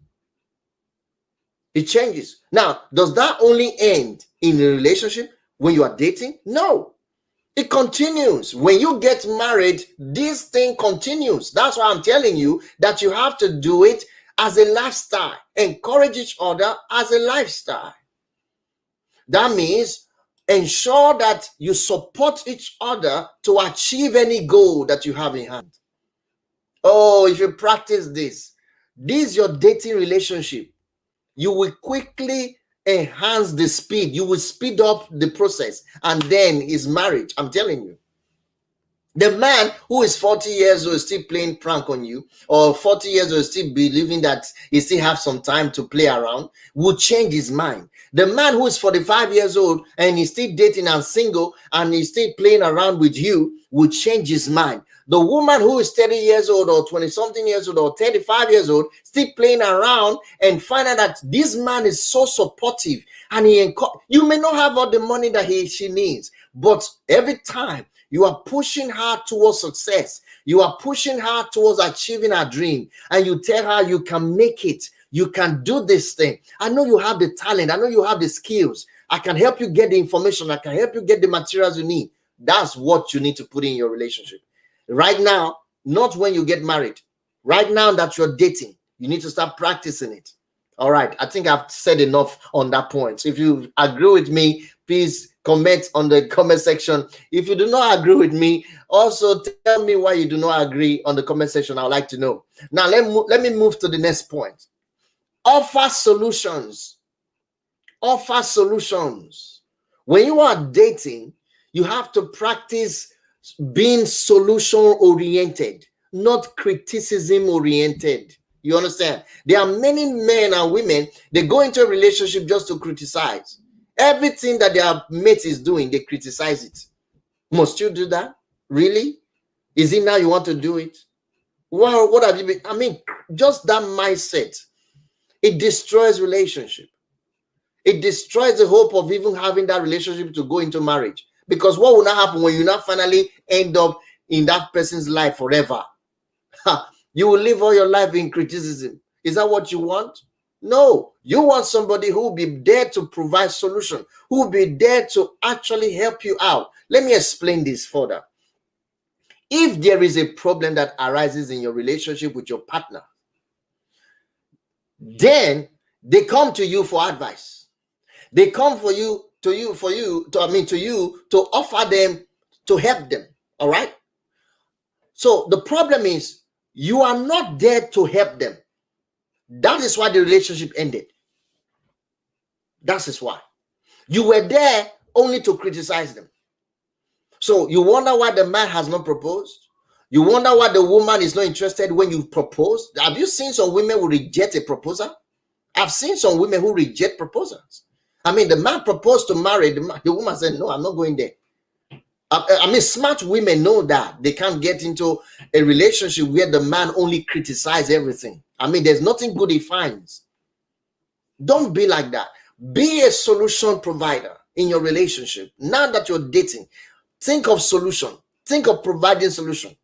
It changes. Now, does that only end in a relationship? when you are dating? No. It continues. When you get married, this thing continues. That's why I'm telling you that you have to do it as a lifestyle. Encourage each other as a lifestyle. That means ensure that you support each other to achieve any goal that you have in hand. Oh, if you practice this your dating relationship, you will quickly enhance the speed. You will speed up the process, and then is marriage. I'm telling you. The man who is 40 years old is still playing prank on you, or 40 years old is still believing that he still have some time to play around, will change his mind. The man who is 45 years old and he's still dating and single and he's still playing around with you will change his mind. The woman who is 30 years old or 20 something years old or 35 years old still playing around and find out that this man is so supportive, and you may not have all the money that she needs, but every time you are pushing her towards success, you are pushing her towards achieving her dream, and you tell her you can make it, you can do this thing. I know you have the talent, I know you have the skills, I can help you get the information, I can help you get the materials you need. That's what you need to put in your relationship. Right now, not when you get married. Right now that you're dating, you need to start practicing it. All right, I think I've said enough on that point. If you agree with me, please comment on the comment section. If you do not agree with me, also tell me why you do not agree on the comment section. I'd like to know. Now, let me move to the next point. Offer solutions. Offer solutions. When you are dating, you have to practice being solution oriented, not criticism oriented. You understand? There are many men and women, they go into a relationship just to criticize. Everything that their mate is doing, they criticize it. Must you do that? Really? Is it now you want to do it? Well, what have you been? I mean, just that mindset, it destroys relationship. It destroys the hope of even having that relationship to go into marriage. Because what will not happen when you not finally end up in that person's life forever? You will live all your life in criticism. Is that what you want? No. You want somebody who will be there to provide solution, who will be there to actually help you out. Let me explain this further. If there is a problem that arises in your relationship with your partner, then they come to you for advice. They come to you to offer them, to help them. All right. So the problem is you are not there to help them. That is why the relationship ended. That is why. You were there only to criticize them. So you wonder why the man has not proposed. You wonder why the woman is not interested when you propose. Have you seen some women who reject a proposal? I've seen some women who reject proposals. I mean, the man proposed to marry, the woman said, no, I'm not going there. I mean, smart women know that they can't get into a relationship where the man only criticizes everything. I mean, there's nothing good he finds. Don't be like that. Be a solution provider in your relationship. Now that you're dating, think of solution. Think of providing solution.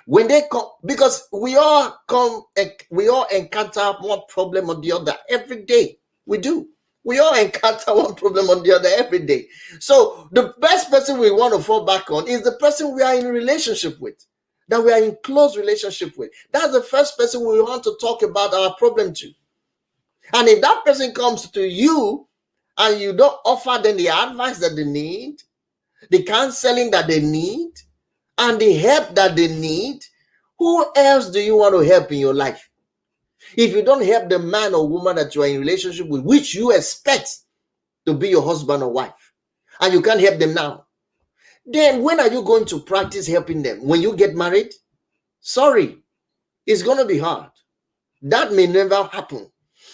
When they come, because we all encounter one problem or the other every day. We do. We all encounter one problem or the other every day. So the best person we want to fall back on is the person we are in a relationship with, that we are in close relationship with. That's the first person we want to talk about our problem to. And if that person comes to you and you don't offer them the advice that they need, the counseling that they need, and the help that they need, who else do you want to help in your life? If you don't help the man or woman that you are in relationship with, which you expect to be your husband or wife, and you can't help them now, then when are you going to practice helping them? When you get married? Sorry, it's going to be hard. That may never happen.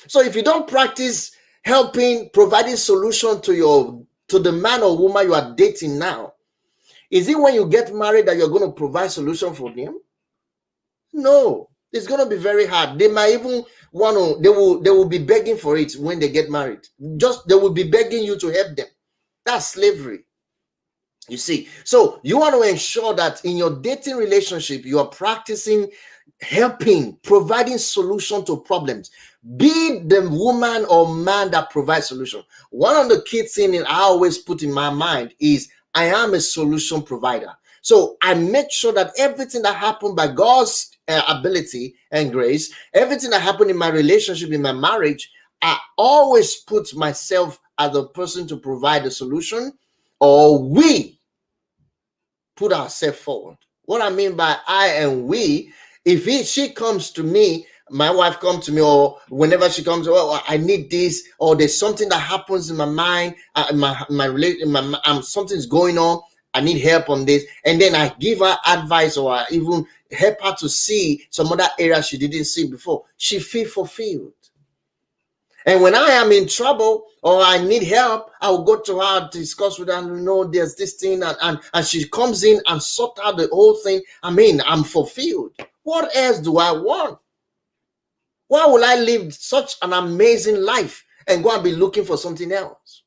So if you don't practice helping, providing solution to the man or woman you are dating now, is it when you get married that you're going to provide solution for them? No, it's going to be very hard. They might even want to, they will be begging for it when they get married. They will be begging you to help them. That's slavery. You see, so you want to ensure that in your dating relationship, you are practicing helping, providing solution to problems, Be the woman or man that provides solution. One of the key things I always put in my mind is I am a solution provider. So I make sure that everything that happened by God's ability and grace, everything that happened in my relationship, in my marriage, I always put myself as a person to provide a solution, or we put ourselves forward. What I mean by I and we, if she comes to me, my wife comes to me, or whenever she comes, oh, I need this, or there's something that happens in my mind, something's going on, I need help on this, and then I give her advice, or I even help her to see some other areas she didn't see before. She feel fulfilled. And when I am in trouble or I need help, I will go to her, discuss with her, there's this thing, and she comes in and sort out the whole thing. I mean, I'm fulfilled. What else do I want? Why will I live such an amazing life and go and be looking for something else?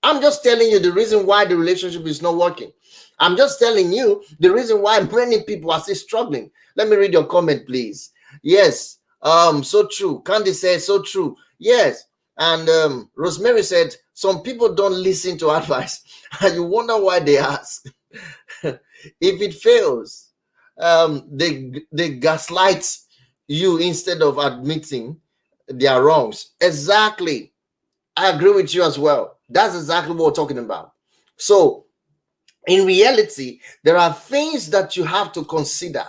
I'm just telling you the reason why the relationship is not working. I'm just telling you the reason why many people are still struggling. Let me read your comment, please. Yes, so true. Candy says, so true. Yes. And Rosemary said, some people don't listen to advice. And you wonder why they ask. If it fails, they gaslight you instead of admitting their wrongs. Exactly. I agree with you as well. That's exactly what we're talking about. So, in reality, there are things that you have to consider.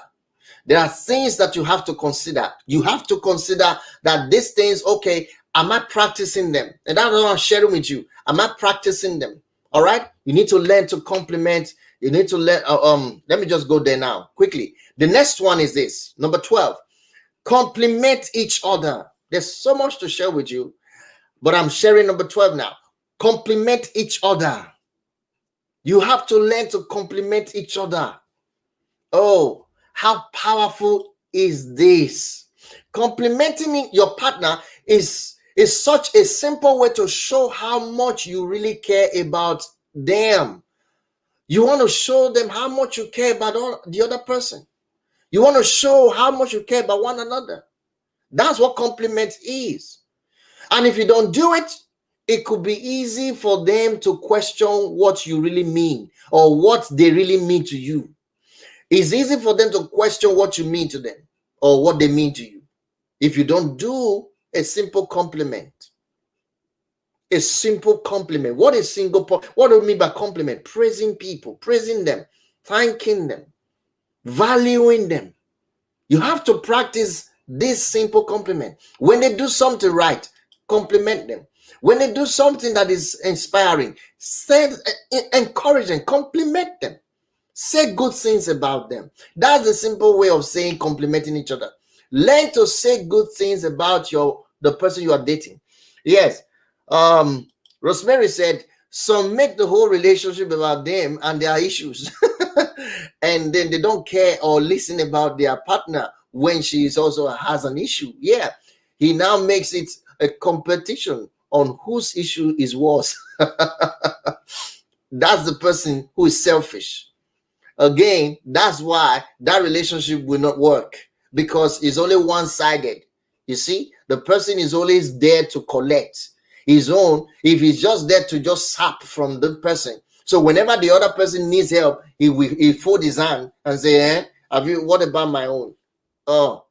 There are things that you have to consider. You have to consider that these things, okay, am I practicing them? And that's what I'm sharing with you. Am I practicing them? All right. You need to learn to compliment. You need to learn. Let me just go there now quickly. The next one is this, number 12. Compliment each other. There's so much to share with you, but I'm sharing number 12 now. Compliment each other. You have to learn to compliment each other. Oh, how powerful is this? Complimenting your partner is such a simple way to show how much you really care about them. You want to show them how much you care about the other person. You want to show how much you care about one another. That's what compliment is. And if you don't do it, it could be easy for them to question what you really mean or what they really mean to you. It's easy for them to question what you mean to them or what they mean to you if you don't do a simple compliment. A simple compliment. What is what do I mean by compliment? Praising people, praising them, thanking them, valuing them. You have to practice this simple compliment. When they do something right, compliment them. When they do something that is inspiring, encourage them, compliment them. Say good things about them. That's a simple way of saying complimenting each other. Learn to say good things about the person you are dating. Yes. Rosemary said, some make the whole relationship about them and their issues. And then they don't care or listen about their partner when she also has an issue. Yeah. He now makes it a competition on whose issue is worse. That's the person who is selfish. Again, that's why that relationship will not work, because it's only one-sided. You see, the person is always there to collect his own. If he's just there to just sap from the person, so whenever the other person needs help, he fold his hand and say, what about my own? Oh,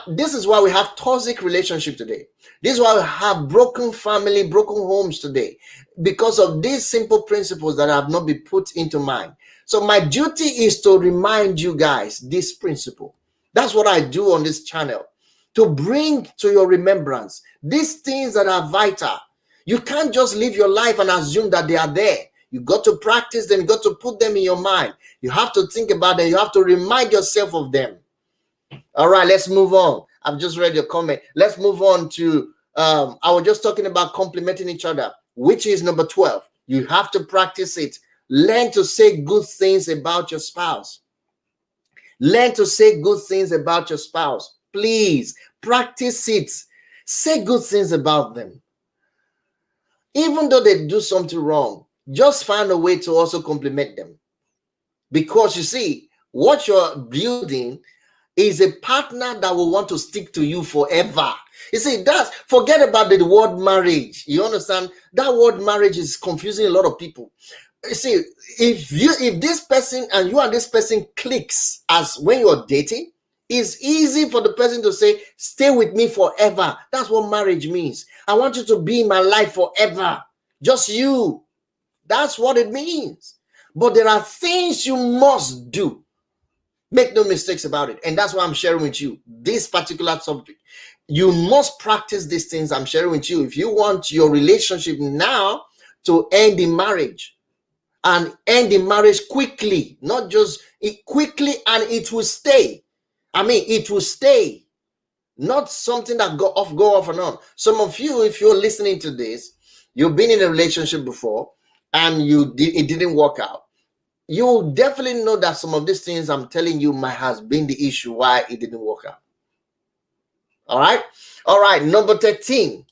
this is why we have toxic relationship today. This is why we have broken family, broken homes today, because of these simple principles that have not been put into mind. So my duty is to remind you guys this principle. That's what I do on this channel, to bring to your remembrance these things that are vital. You can't just live your life and assume that they are there. You got to practice them. You got to put them in your mind. You have to think about them. You have to remind yourself of them. All right, let's move on. I've just read your comment. Let's move on to, I was just talking about complimenting each other, which is number 12. You have to practice it. Learn to say good things about your spouse. Learn to say good things about your spouse. Please practice it. Say good things about them. Even though they do something wrong, just find a way to also compliment them. Because you see, what you're building is a partner that will want to stick to you forever. You see, that's forget about the word marriage. You understand? That word marriage is confusing a lot of people. You see, if this person and you and this person clicks as when you're dating, it's easy for the person to say, stay with me forever. That's what marriage means. I want you to be in my life forever. Just you. That's what it means. But there are things you must do. Make no mistakes about it. And that's why I'm sharing with you this particular subject. You must practice these things I'm sharing with you if you want your relationship now to end in marriage, and end the marriage quickly, not just quickly, and it will stay. I mean, it will stay, not something that go off and on. Some of you, if you're listening to this, you've been in a relationship before and it didn't work out. You definitely know that some of these things I'm telling you might have been the issue why it didn't work out. All right. Number 13,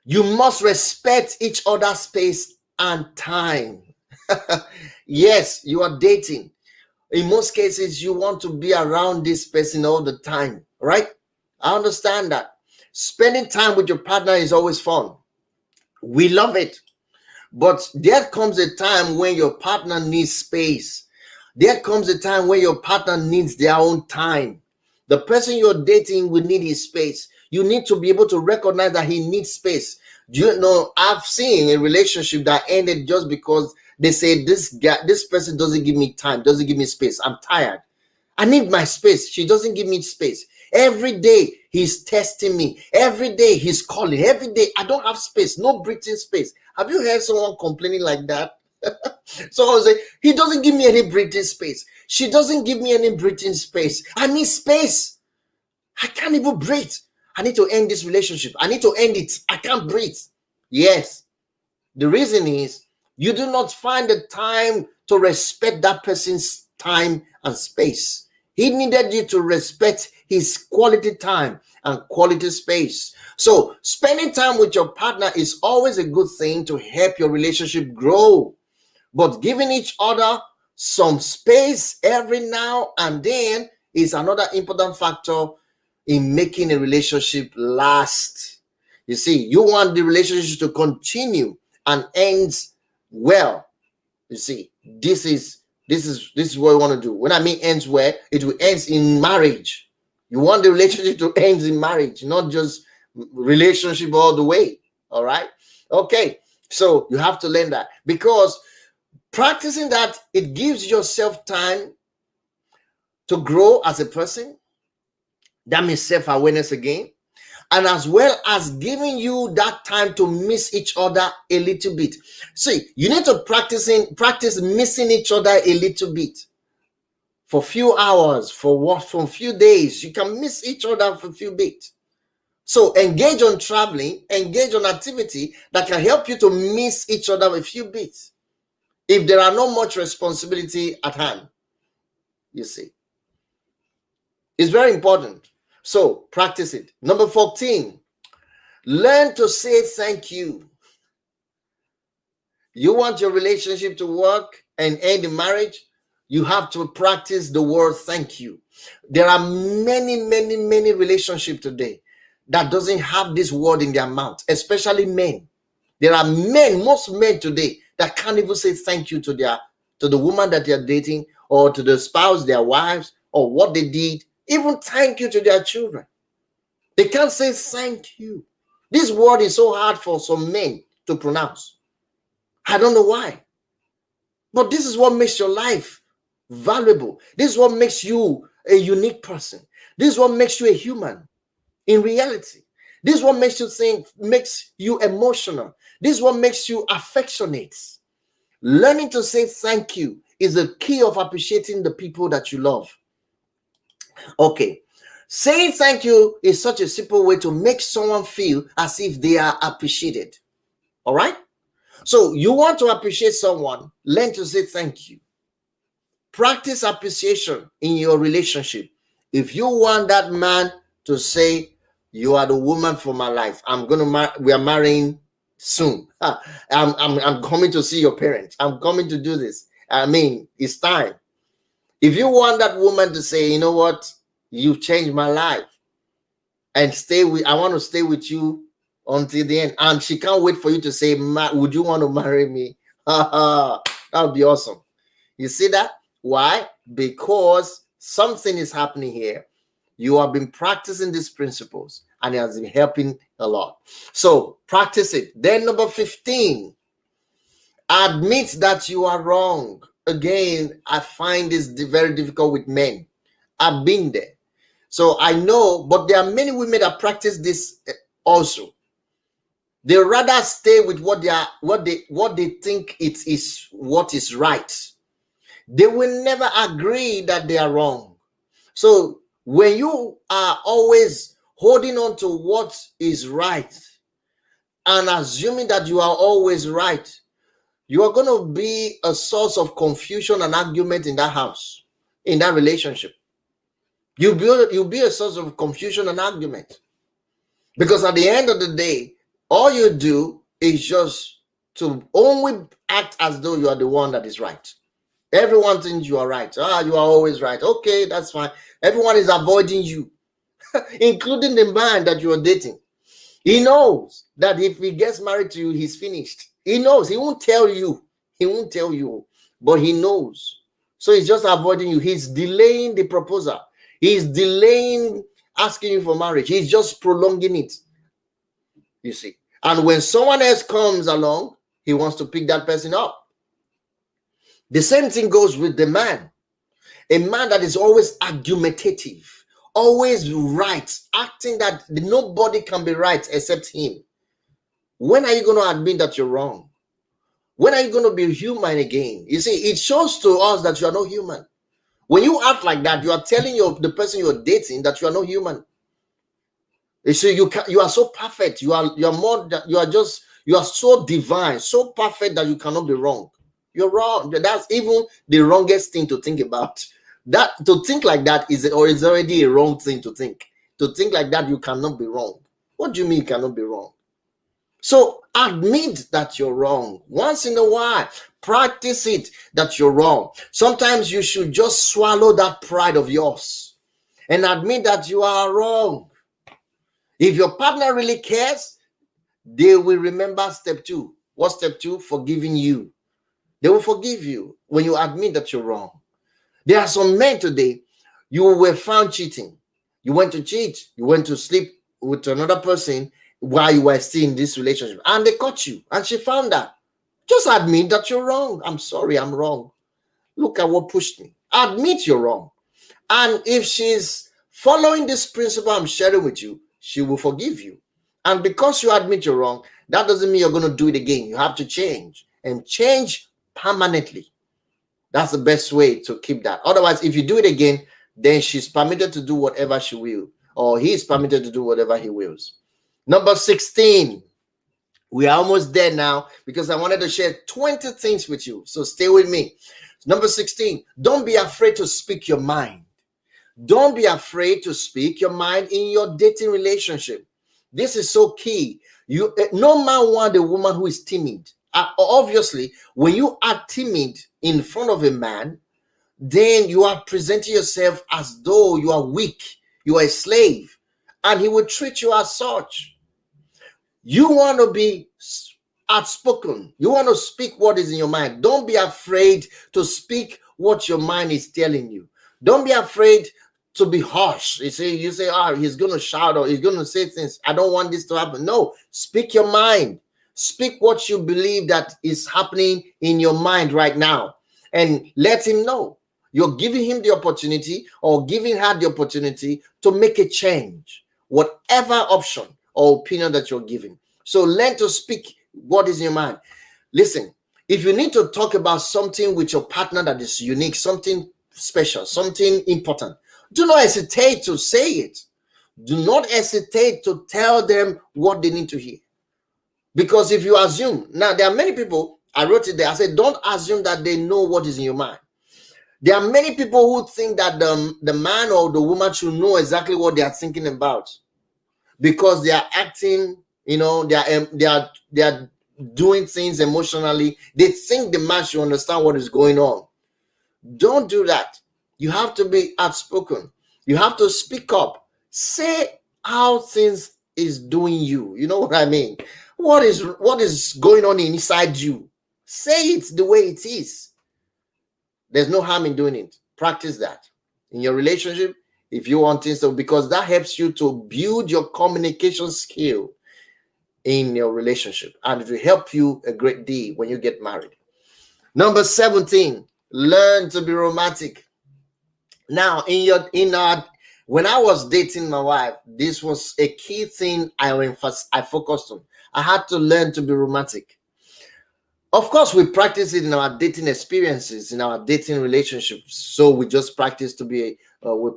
you must respect each other's space and time. Yes, you are dating. In most cases, you want to be around this person all the time, right? I understand that. Spending time with your partner is always fun. We love it. But there comes a time when your partner needs space. There comes a time when your partner needs their own time. The person you're dating will need his space. You need to be able to recognize that he needs space. Do you know, I've seen a relationship that ended just because they say this person doesn't give me time, doesn't give me space. I'm tired. I need my space. She doesn't give me space. Every day he's testing me. Every day he's calling. Every day I don't have space. No breathing space. Have you heard someone complaining like that? Someone say, he doesn't give me any breathing space. She doesn't give me any breathing space. I need space. I can't even breathe. I need to end this relationship. I need to end it. I can't breathe. Yes. The reason is you do not find the time to respect that person's time and space. He needed you to respect his quality time and quality space. So spending time with your partner is always a good thing to help your relationship grow. But giving each other some space every now and then is another important factor in making a relationship last. You see, you want the relationship to continue and ends well. You see, this is what you want to do. When I mean ends well, it will end in marriage. You want the relationship to end in marriage, not just relationship all the way. All right. Okay. So you have to learn that, because practicing that, it gives yourself time to grow as a person. That means self-awareness again. And as well as giving you that time to miss each other a little bit. See, you need to practice missing each other a little bit. For a few hours, for a few days, you can miss each other for a few bits. So engage on traveling, engage on activity that can help you to miss each other a few bits. If there are not much responsibility at hand, you see. It's very important. So practice it. Number 14, learn to say thank you. You want your relationship to work and end in marriage, you have to practice the word thank you. There are many relationships today that doesn't have this word in their mouth, especially men. There are most men today that can't even say thank you to the woman that they're dating, or to the spouse, their wives, or what they did. Even thank you to their children. They can't say thank you. This word is so hard for some men to pronounce. I don't know why. But this is what makes your life valuable. This is what makes you a unique person. This is what makes you a human in reality. This is what makes you think, makes you emotional. This is what makes you affectionate. Learning to say thank you is the key of appreciating the people that you love. Okay. Saying thank you is such a simple way to make someone feel as if they are appreciated. All right? So you want to appreciate someone, learn to say thank you. Practice appreciation in your relationship. If you want that man to say, you are the woman for my life, we are marrying soon. I'm coming to see your parents. I'm coming to do this. I mean, it's time. If you want that woman to say, you know what, You've changed my life. And I want to stay with you until the end. And she can't wait for you to say, would you want to marry me? That would be awesome. You see that? Why? Because something is happening here. You have been practicing these principles and it has been helping a lot. So practice it. Then number 15, admit that you are wrong. Again, I find this very difficult with men. I've been there. So I know, but there are many women that practice this also. They rather stay with what they think it is what is right. They will never agree that they are wrong. So when you are always holding on to what is right and assuming that you are always right, you are going to be a source of confusion and argument in that house, in that relationship. You'll be a source of confusion and argument. Because at the end of the day, all you do is just to only act as though you are the one that is right. Everyone thinks you are right. You are always right. Okay, that's fine. Everyone is avoiding you, including the man that you are dating. He knows that if he gets married to you, he's finished. He knows. He won't tell you. He won't tell you, but he knows. So he's just avoiding you. He's delaying the proposal. He's delaying asking you for marriage. He's just prolonging it. You see. And when someone else comes along, he wants to pick that person up. The same thing goes with the man. A man that is always argumentative, always right, acting that nobody can be right except him. When are you going to admit that you're wrong? When are you going to be human again? You see, it shows to us that you are not human. When you act like that, you are telling the person you're dating that you are not human. You see, you are so perfect. You are so divine, so perfect that you cannot be wrong. You're wrong. That's even the wrongest thing to think about. That to think like that is already a wrong thing to think. To think like that, you cannot be wrong. What do you mean you cannot be wrong? So admit that you're wrong. Once in a while, practice it that you're wrong. Sometimes you should just swallow that pride of yours and admit that you are wrong. If your partner really cares, they will remember step 2. What's step 2? Forgiving you. They will forgive you when you admit that you're wrong. There are some men today, you were found cheating. You went to cheat. You went to sleep with another person while you were still in this relationship. And they caught you. And she found that. Just admit that you're wrong. I'm sorry, I'm wrong. Look at what pushed me. Admit you're wrong. And if she's following this principle I'm sharing with you, she will forgive you. And because you admit you're wrong, that doesn't mean you're going to do it again. You have to change and change permanently. That's the best way to keep that. Otherwise, if you do it again, then she's permitted to do whatever she will, or he is permitted to do whatever he wills. Number 16. We are almost there now because I wanted to share 20 things with you. So stay with me. Number 16. Don't be afraid to speak your mind. Don't be afraid to speak your mind in your dating relationship. This is so key. No man wants a woman who is timid. Obviously, when you are timid in front of a man, then you are presenting yourself as though you are weak, you are a slave, and he will treat you as such. You want to be outspoken. You want to speak what is in your mind. Don't be afraid to speak what your mind is telling you. Don't be afraid to be harsh. You say, he's going to shout or he's going to say things. I don't want this to happen. No, speak your mind. Speak what you believe that is happening in your mind right now and let him know. You're giving him the opportunity or giving her the opportunity to make a change, whatever option or opinion that you're giving. So learn to speak what is in your mind. Listen, if you need to talk about something with your partner that is unique, something special, something important, do not hesitate to say it. Do not hesitate to tell them what they need to hear. Because if you assume, now there are many people, I wrote it there, I said, don't assume that they know what is in your mind. There are many people who think that the man or the woman should know exactly what they are thinking about because they are acting, they are doing things emotionally. They think the man should understand what is going on. Don't do that. You have to be outspoken. You have to speak up. Say how things is doing you. You know what I mean? What is going on inside you? Say it the way it is. There's no harm in doing it. Practice that in your relationship if you want things to, because that helps you to build your communication skill in your relationship, and it will help you a great deal when you get married. Number 17, learn to be romantic. Now, when I was dating my wife, this was a key thing I focused on. I had to learn to be romantic. Of course, we practice it in our dating experiences, in our dating relationships. So we just practice to be, we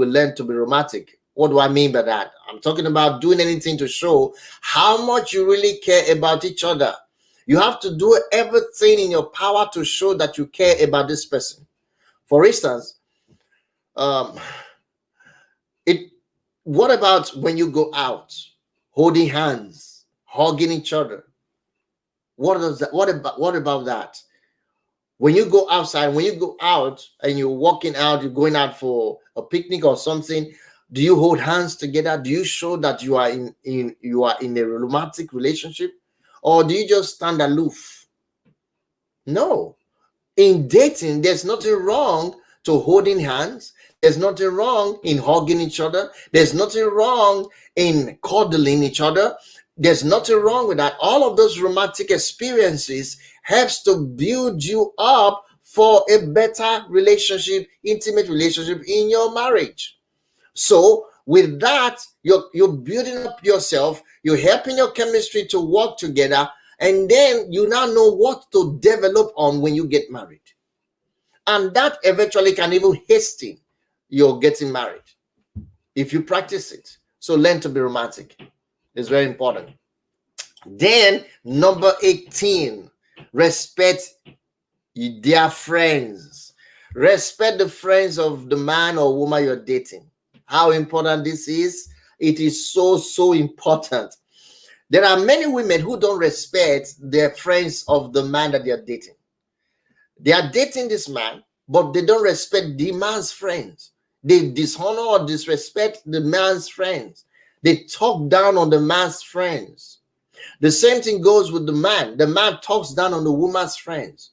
learn to be romantic. What do I mean by that? I'm talking about doing anything to show how much you really care about each other. You have to do everything in your power to show that you care about this person. For instance, what about when you go out, holding hands, hugging each other? What about that? When you go outside, when you go out and you're walking out, you're going out for a picnic or something, do you hold hands together? Do you show that you are in a romantic relationship? Or do you just stand aloof? No. In dating, there's nothing wrong to holding hands. There's nothing wrong in hugging each other. There's nothing wrong in cuddling each other. There's nothing wrong with that. All of those romantic experiences helps to build you up for a better relationship, intimate relationship in your marriage. So with that, you're building up yourself, you're helping your chemistry to work together, and then you now know what to develop on when you get married. And that eventually can even hasten your getting married if you practice it. So learn to be romantic. It's very important. Then number 18, respect their friends. Respect the friends of the man or woman you're dating. How important this is? It is so important. There are many women who don't respect their friends of the man that they are dating. They are dating this man, but they don't respect the man's friends. They dishonor or disrespect the man's friends. They talk down on the man's friends. The same thing goes with the man. The man talks down on the woman's friends.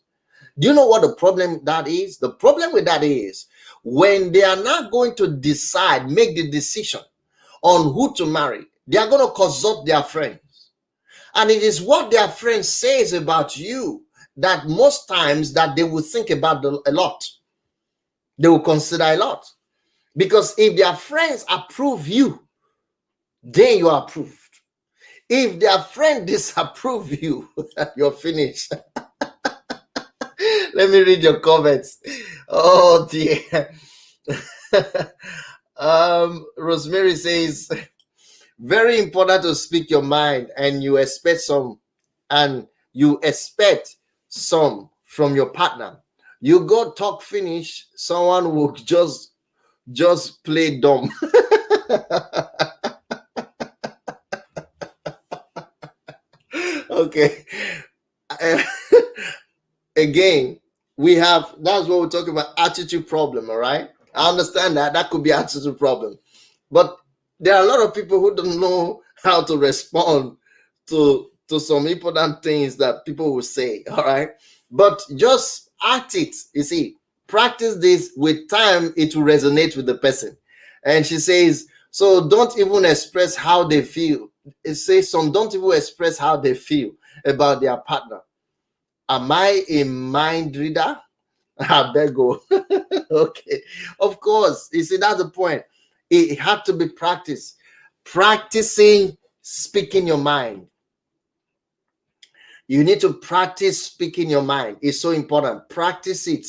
Do you know what the problem that is? The problem with that is when they are not going to make the decision on who to marry, they are going to consult their friends. And it is what their friend says about you that most times that they will think about a lot. They will consider a lot. Because if their friends approve you, then you are approved. If their friend disapprove you, you're finished. Let me read your comments. Oh dear. Rosemary says, very important to speak your mind, and you expect some from your partner. You go talk finish, someone will just play dumb. Okay. Again, that's what we're talking about, attitude problem. All right, I understand that could be attitude problem, but there are a lot of people who don't know how to respond to some important things that people will say. All right, but just act it. You see, practice this. With time, it will resonate with the person. And she says, so don't even express how they feel. It says some don't even express how they feel about their partner. Am I a mind reader? I beg go. Okay. Of course. You see, that's the point. It had to be practiced. Practicing speaking your mind. You need to practice speaking your mind. It's so important. Practice it.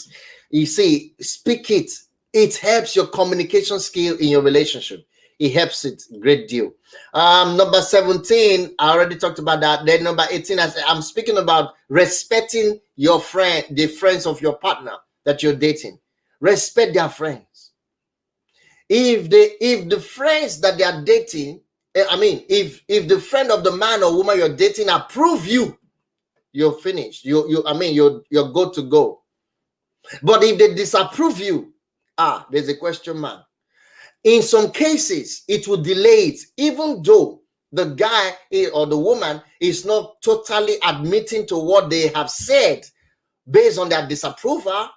You see, speak it. It helps your communication skill in your relationship. It helps it a great deal. Number 17, I already talked about that. Then number 18, I'm speaking about respecting your friend, the friends of your partner that you're dating. Respect their friends. If the friends that they are dating, if the friend of the man or woman you're dating approve you, you're finished. You're good to go. But if they disapprove you, there's a question mark. In some cases, it will delay it, even though the guy or the woman is not totally admitting to what they have said based on their disapproval,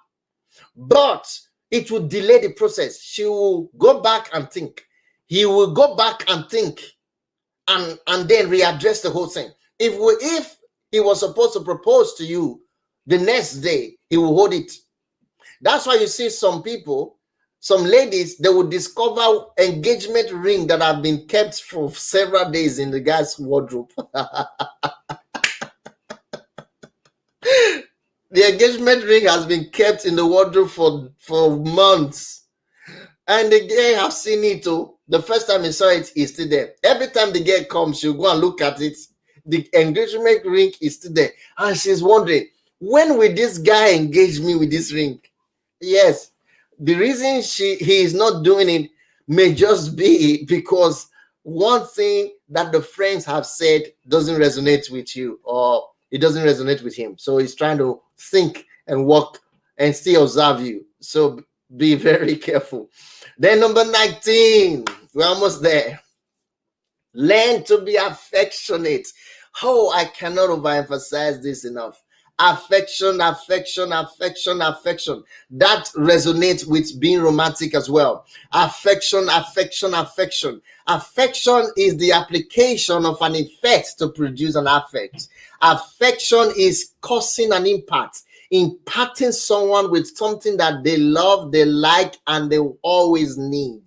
but it will delay the process. She will go back and think. He will go back and think, and then readdress the whole thing. If he was supposed to propose to you the next day, he will hold it. That's why you see some people, some ladies, they will discover engagement ring that have been kept for several days in the guy's wardrobe. The engagement ring has been kept in the wardrobe for months. And the girl have seen it too. The first time he saw it, it's still there. Every time the girl comes, she'll go and look at it. The engagement ring is still there. And she's wondering, when will this guy engage me with this ring? Yes. The reason he is not doing it may just be because one thing that the friends have said doesn't resonate with you, or it doesn't resonate with him. So he's trying to think and work and still observe you. So be very careful. Then number 19, we're almost there. Learn to be affectionate. Oh, I cannot overemphasize this enough. Affection, affection, affection, affection. That resonates with being romantic as well. Affection, affection, affection. Affection is the application of an effect to produce an affect. Affection is causing an impact, impacting someone with something that they love, they like, and they always need.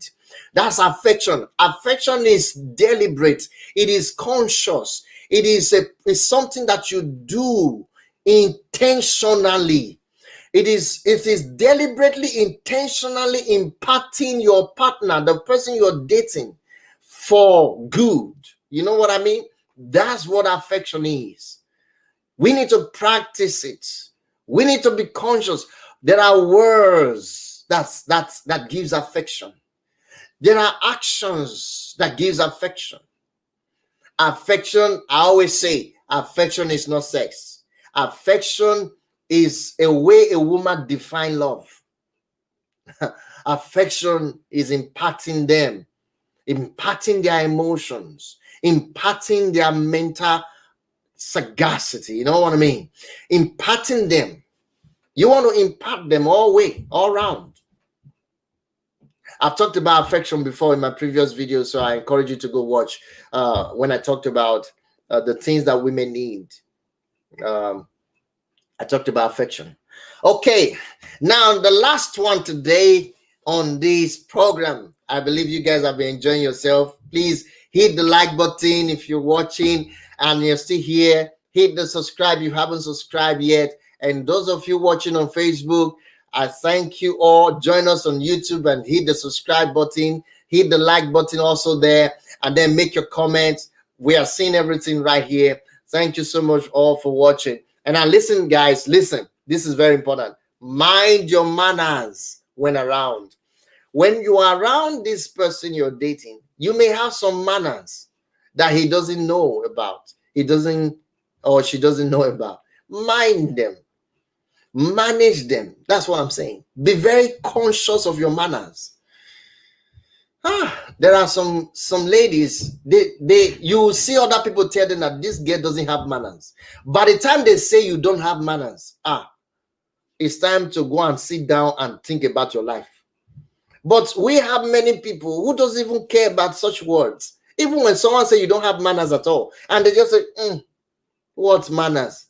That's affection. Affection is deliberate. It is conscious. It is something that you do intentionally. It is deliberately, intentionally impacting your partner, the person you're dating, for good. You know what I mean? That's what affection is. We need to practice it. We need to be conscious. There are words that gives affection. There are actions that gives affection. Affection, I always say, affection is not sex. Affection is a way a woman defines love. Affection is impacting them, impacting their emotions, impacting their mental sagacity. You know what I mean? Impacting them. You want to impact them all way, all around. I've talked about affection before in my previous video, so I encourage you to go watch when I talked about the things that women need. I talked about affection. Okay, now the last one today on this program. I believe you guys have been enjoying yourself. Please hit the like button if you're watching and you're still here. Hit the subscribe if you haven't subscribed yet. And those of you watching on Facebook, I thank you all. Join us on YouTube and hit the subscribe button. Hit the like button also there. And then make your comments. We are seeing everything right here. Thank you so much all for watching. And now listen, guys, listen. This is very important. Mind your manners when around. When you are around this person you're dating, you may have some manners that he doesn't know about. He doesn't, or she doesn't know about. Mind them. Manage them. That's what I'm saying. Be very conscious of your manners. There are some ladies, you see other people tell them that this girl doesn't have manners. By the time they say you don't have manners, it's time to go and sit down and think about your life. But we have many people who doesn't even care about such words. Even when someone say you don't have manners at all, and they just say, what manners?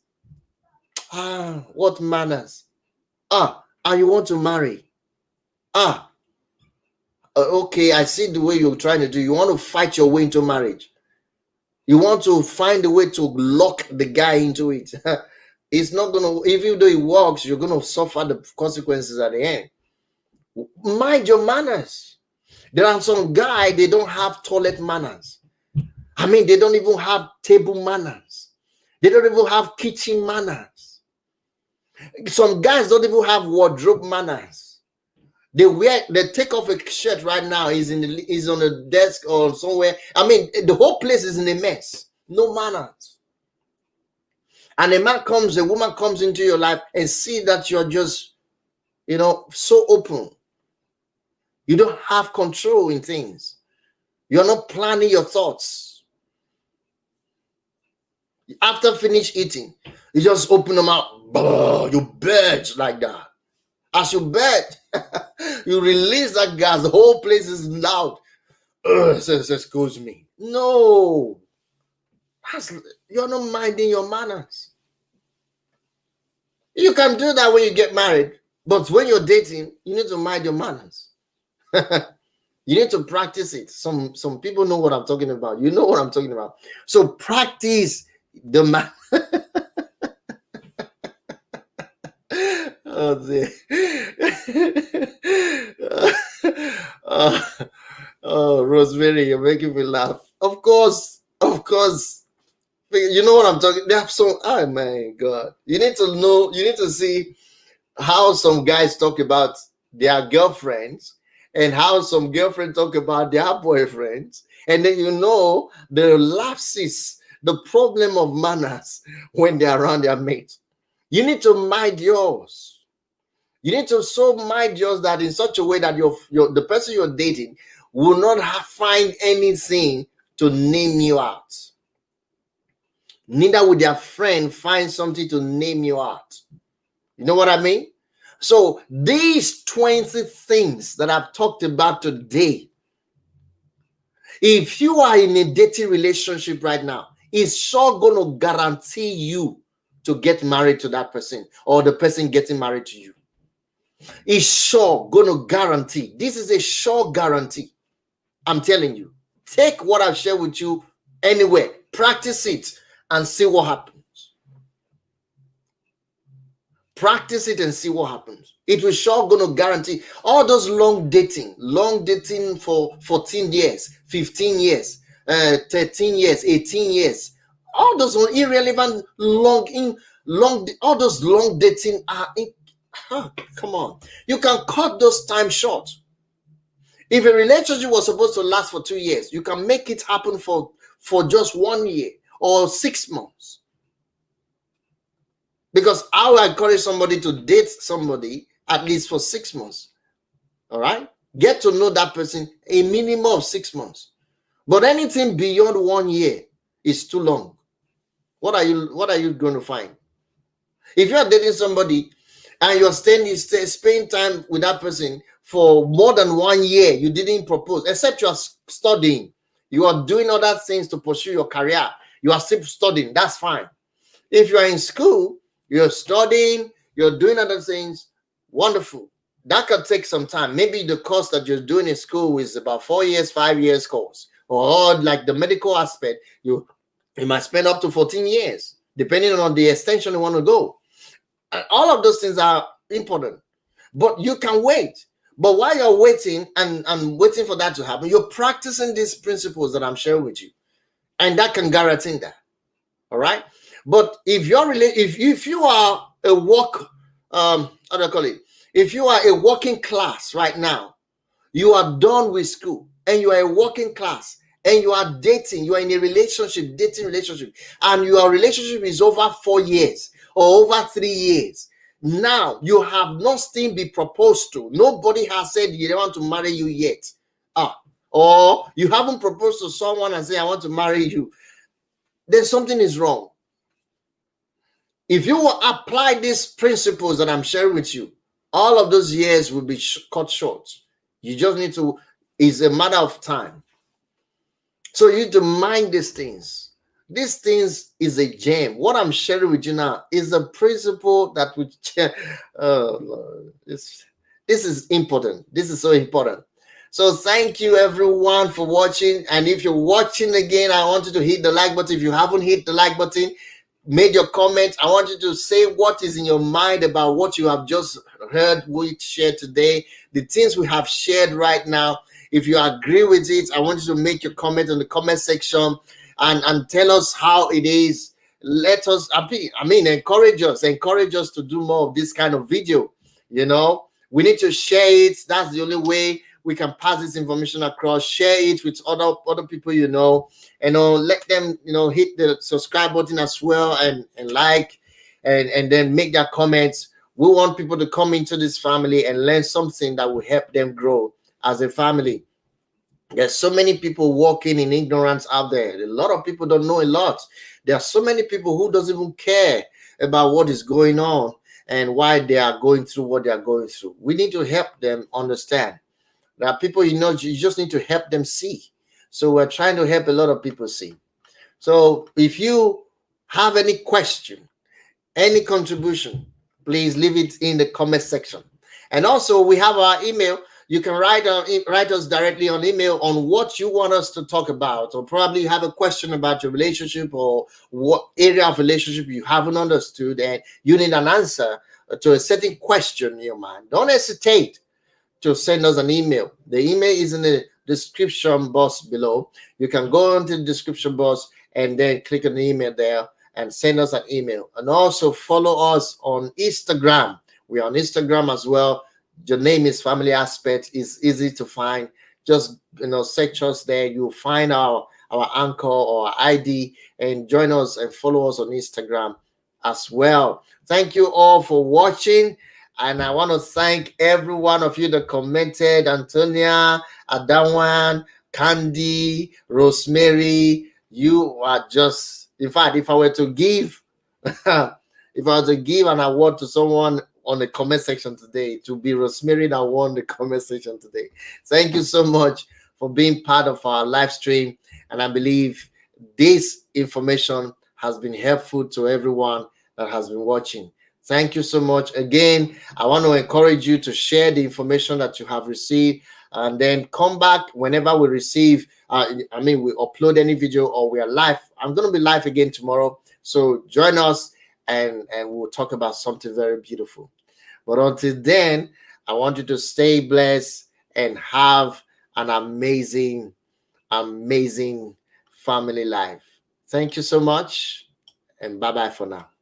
What manners? And you want to marry? Okay, I see the way you're trying to do. You want to fight your way into marriage. You want to find a way to lock the guy into it. It's not going to, even though it works, you're going to suffer the consequences at the end. Mind your manners. There are some guys, they don't have toilet manners. I mean, they don't even have table manners. They don't even have kitchen manners. Some guys don't even have wardrobe manners. They take off a shirt right now, is on a desk or somewhere. I mean, the whole place is in a mess. No manners. And a woman comes into your life and see that you're just, so open. You don't have control in things. You're not planning your thoughts. After finish eating, you just open them out. You belch like that. As you belch, you release that gas. The whole place is loud. Says, excuse me. No. You're not minding your manners. You can do that when you get married, but when you're dating, you need to mind your manners. You need to practice it. Some people know what I'm talking about. You know what I'm talking about. So practice the man. Oh, Rosemary, you're making me laugh. Of course. You know what I'm talking. They have some. Oh my God! You need to know. You need to see how some guys talk about their girlfriends and how some girlfriends talk about their boyfriends, and then you know the lapses, the problem of manners when they're around their mates. You need to mind yours. You need to so mind yours that in such a way that the person you're dating will not find anything to name you out. Neither would their friend find something to name you out. You know what I mean? So these 20 things that I've talked about today, if you are in a dating relationship right now, it's sure going to guarantee you to get married to that person or the person getting married to you. It's sure going to guarantee. This is a sure guarantee. I'm telling you. Take what I've shared with you anyway. Practice it and see what happens. Practice it and see what happens. It will sure going to guarantee all those long dating for 14 years, 15 years, 13 years, 18 years. All those irrelevant all those long dating are come on. You can cut those time short. If a relationship was supposed to last for 2 years, you can make it happen for just 1 year or 6 months. Because I will encourage somebody to date somebody at least for 6 months. All right? Get to know that person a minimum of 6 months. But anything beyond 1 year is too long. What are you going to find? If you are dating somebody and you're spending time with that person for more than 1 year, you didn't propose, except you are studying. You are doing other things to pursue your career. You are still studying. That's fine. If you are in school, you're studying, you're doing other things, wonderful. That could take some time. Maybe the course that you're doing in school is about 4 years, 5 years course. Or like the medical aspect, you might spend up to 14 years, depending on the extension you want to go. And all of those things are important. But you can wait. But while you're waiting and waiting for that to happen, you're practicing these principles that I'm sharing with you. And that can guarantee that. All right? But if you are a how do I call it? If you are a working class right now, you are done with school and you are a working class and you are dating, you are in a dating relationship, and your relationship is over 4 years or over 3 years. Now you have not still been proposed to. Nobody has said they want to marry you yet. Or you haven't proposed to someone and say, I want to marry you. Then something is wrong. If you will apply these principles that I'm sharing with you, all of those years will be cut short. You just need to, it's a matter of time. So you need to mind these things. These things is a gem. What I'm sharing with you now is a principle that would this is important. This is so important. So thank you everyone for watching. And if you're watching again, I want you to hit the like button. If you haven't hit the like button, made your comment, I want you to say what is in your mind about what you have just heard we shared today, the things we have shared right now. If you agree with it, I want you to make your comment in the comment section and tell us how it is. Let us, encourage us to do more of this kind of video. You know, we need to share it. That's the only way we can pass this information across. Share it with other people you know, and let them hit the subscribe button as well and like and then make their comments. We want people to come into this family and learn something that will help them grow as a family. There's so many people walking in ignorance out there. A lot of people don't know a lot. There are so many people who doesn't even care about what is going on and why they are going through what they are going through. We need to help them understand. There are people, you just need to help them see. So we're trying to help a lot of people see. So if you have any question, any contribution, please leave it in the comment section. And also, we have our email. You can write us directly on email on what you want us to talk about, or probably you have a question about your relationship or what area of relationship you haven't understood and you need an answer to a certain question in your mind. Don't hesitate to send us an email. The email is in the description box below. You can go into the description box and then click on the email there and send us an email. And also follow us on Instagram. We're on Instagram as well. Your name is Family Aspect. It's easy to find. Just search us there. You'll find our anchor or ID and join us and follow us on Instagram as well. Thank you all for watching. And I want to thank every one of you that commented: Antonia, Adawan, Candy, Rosemary. You are just, in fact, if I were to give, if I were to give an award to someone on the comment section today, to be Rosemary that won the comment section today. Thank you so much for being part of our live stream. And I believe this information has been helpful to everyone that has been watching. Thank you so much. Again, I want to encourage you to share the information that you have received and then come back whenever we receive, we upload any video or we are live. I'm going to be live again tomorrow. So join us and we'll talk about something very beautiful. But until then, I want you to stay blessed and have an amazing, amazing family life. Thank you so much and bye-bye for now.